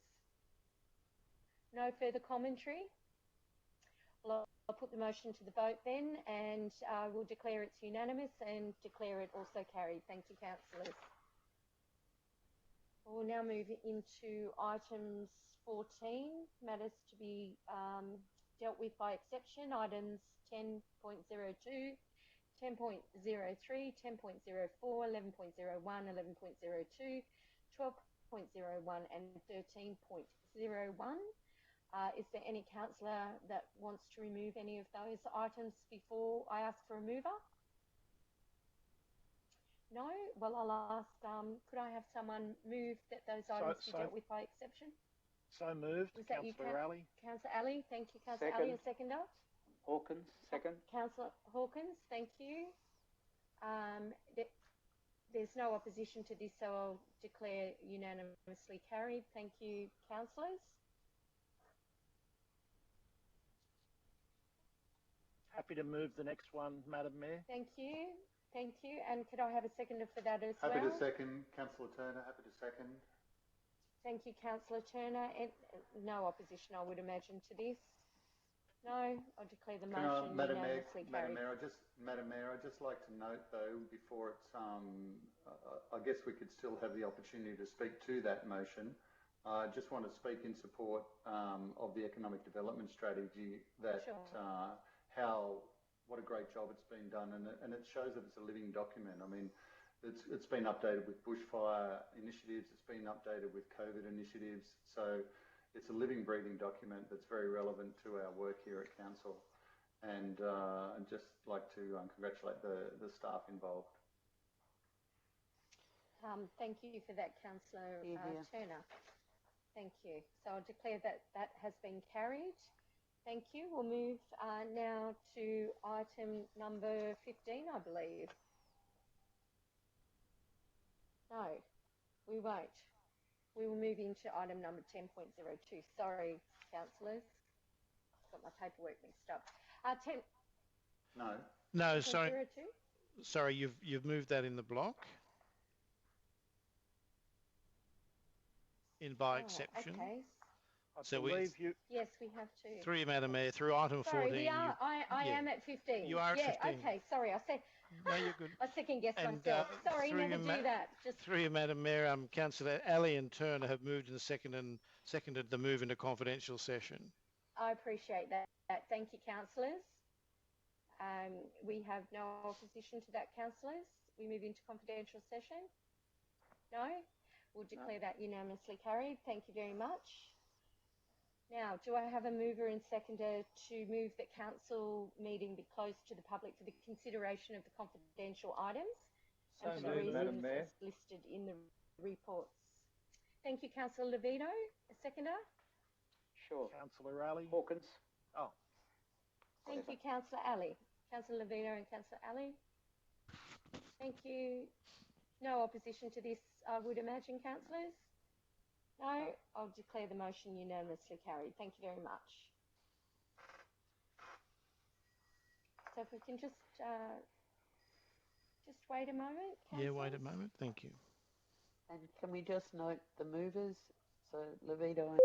No further commentary? Well, I'll put the motion to the vote then, and we'll declare it's unanimous and declare it also carried. Thank you, councillors. We'll now move into items 14, matters to be dealt with by exception, items 10.02, 10.03, 10.04, 11.01, 11.02, 12.01 and 13.01. Is there any councillor that wants to remove any of those items before I ask for a mover? No? Well, I'll ask, could I have someone move that those items be dealt with by exception? So moved. Was that Councillor Alley. Councillor Alley, thank you. Councillor Alley, a seconder. Hawkins, second. Councillor Hawkins, thank you. There's no opposition to this, so I'll declare unanimously carried. Thank you, councillors. Happy to move the next one, Madam Mayor. Thank you. Thank you. And could I have a seconder for that as well? Happy to second. Councillor Turner, happy to second. Thank you, Councillor Turner. And no opposition, I would imagine, to this. No, I'll declare the Can motion Madam Mayor, unanimously carried. Madam Mayor, I'd just like to note though, before it's, I guess we could still have the opportunity to speak to that motion. I just want to speak in support of the economic development strategy that Sure. what a great job it's been done, and it shows that it's a living document. I mean, it's been updated with bushfire initiatives, it's been updated with COVID initiatives, so it's a living, breathing document that's very relevant to our work here at Council. And I'd just like to congratulate the staff involved. Thank you for that, Councillor Turner. Thank you. So I'll declare that that has been carried. Thank you. We'll move now to item number 15, I believe. No, we won't. We will move into item number 10.02. Sorry, councillors. Got my paperwork mixed up. No, sorry. 10.02? Sorry, you've moved that in the block. By exception. Okay. So yes, we have to. Through you, Madam Mayor, through item 14. Sorry, I am at 15. You are at 15. Okay, sorry. I said. No, you're good. I second guessed myself. Sorry, never do that. Through you, Madam Mayor, Councillor Ali and Turner have moved and seconded the move into confidential session. I appreciate that. Thank you, councillors. We have no opposition to that, councillors. We move into confidential session. No? We'll declare that unanimously carried. Thank you very much. Now, do I have a mover and seconder to move that council meeting be closed to the public for the consideration of the confidential items? So and for the moved, Madam reasons Mayor. as listed in the reports. Thank you, Councillor Levito. A seconder? Sure. Councillor Ali. Hawkins. Oh. Thank you, Councillor Ali. Councillor Levito and Councillor Ali. Thank you. No opposition to this, I would imagine, councillors? No, I'll declare the motion unanimously carried. Thank you very much. So if we can just wait a moment, councillors? Yeah, wait a moment. Thank you. And can we just note the movers? So Levito and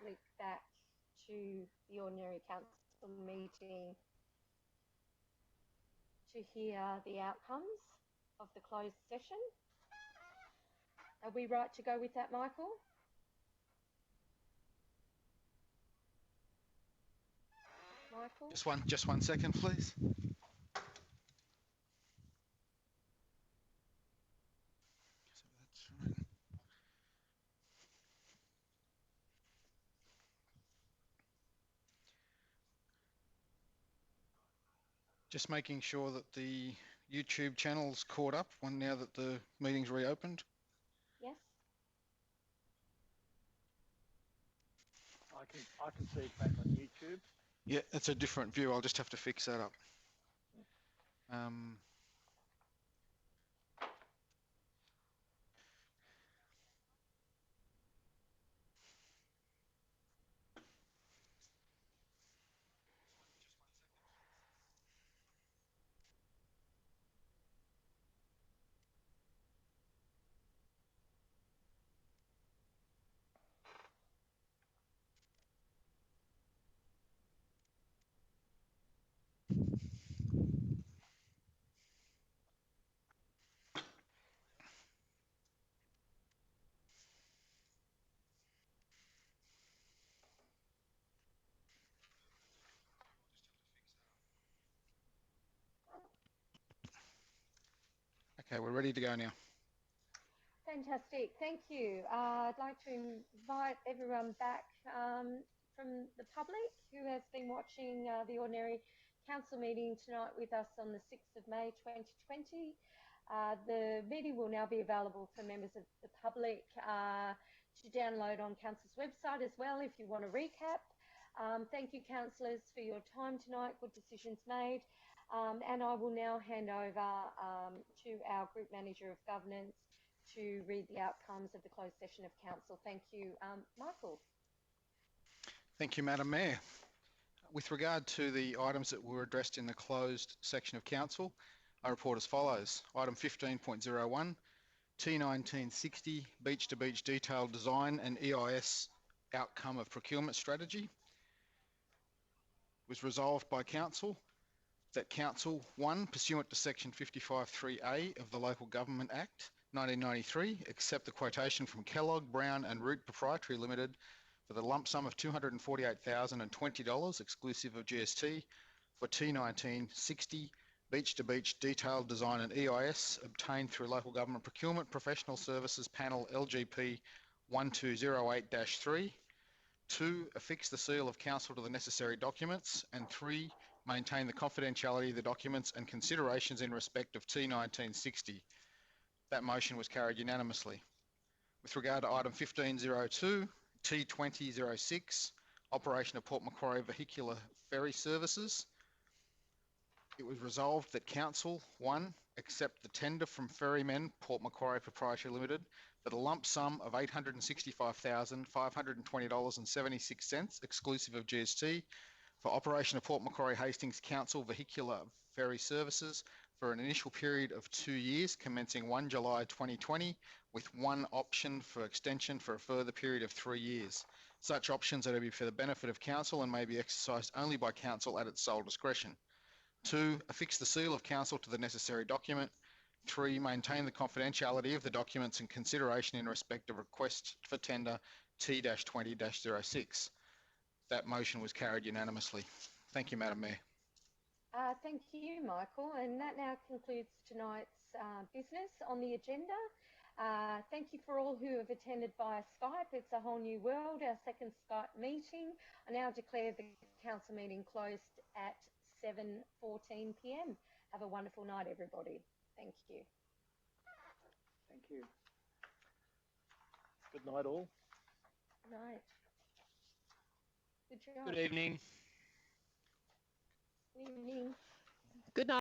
flick back to the Ordinary Council meeting to hear the outcomes of the closed session. Are we right to go with that, Michael? Michael? Just one second, please. Just making sure that the YouTube channel's caught up now that the meeting's reopened. Yes. I can see it back on YouTube. Yeah, it's a different view. I'll just have to fix that up. Okay, we're ready to go now. Fantastic, thank you. I'd like to invite everyone back from the public who has been watching the Ordinary Council meeting tonight with us on the 6th of May 2020. The meeting will now be available for members of the public to download on Council's website as well if you want to recap. Thank you, councillors, for your time tonight. Good decisions made. And I will now hand over to our Group Manager of Governance to read the outcomes of the closed session of Council. Thank you. Michael. Thank you, Madam Mayor. With regard to the items that were addressed in the closed section of Council, I report as follows. Item 15.01, T1960, Beach to Beach Detailed Design and EIS Outcome of Procurement Strategy, was resolved by Council that Council, 1, pursuant to Section 55(3)A of the Local Government Act 1993, accept the quotation from Kellogg, Brown and Root Proprietary Limited for the lump sum of $248,020 exclusive of GST for T1960 Beach to Beach Detailed Design and EIS obtained through Local Government Procurement Professional Services Panel LGP 1208-3. 2, affix the seal of Council to the necessary documents, and 3, maintain the confidentiality of the documents and considerations in respect of T1960. That motion was carried unanimously. With regard to item 15.02, T20.06, operation of Port Macquarie Vehicular Ferry Services, it was resolved that Council, 1, accept the tender from Ferrymen Port Macquarie Proprietary Limited for the lump sum of $865,520.76 exclusive of GST for operation of Port Macquarie Hastings Council Vehicular Ferry Services for an initial period of 2 years commencing 1 July 2020 with one option for extension for a further period of 3 years. Such options are to be for the benefit of Council and may be exercised only by Council at its sole discretion. 2, affix the seal of Council to the necessary document. 3, maintain the confidentiality of the documents and consideration in respect of request for tender T-20-06. That motion was carried unanimously. Thank you, Madam Mayor. Thank you, Michael. And that now concludes tonight's business on the agenda. Thank you for all who have attended via Skype. It's a whole new world, our second Skype meeting. I now declare the council meeting closed at 7:14 p.m. Have a wonderful night, everybody. Thank you. Thank you. Good night, all. Good night. Good job. Good evening. Good evening. Good night.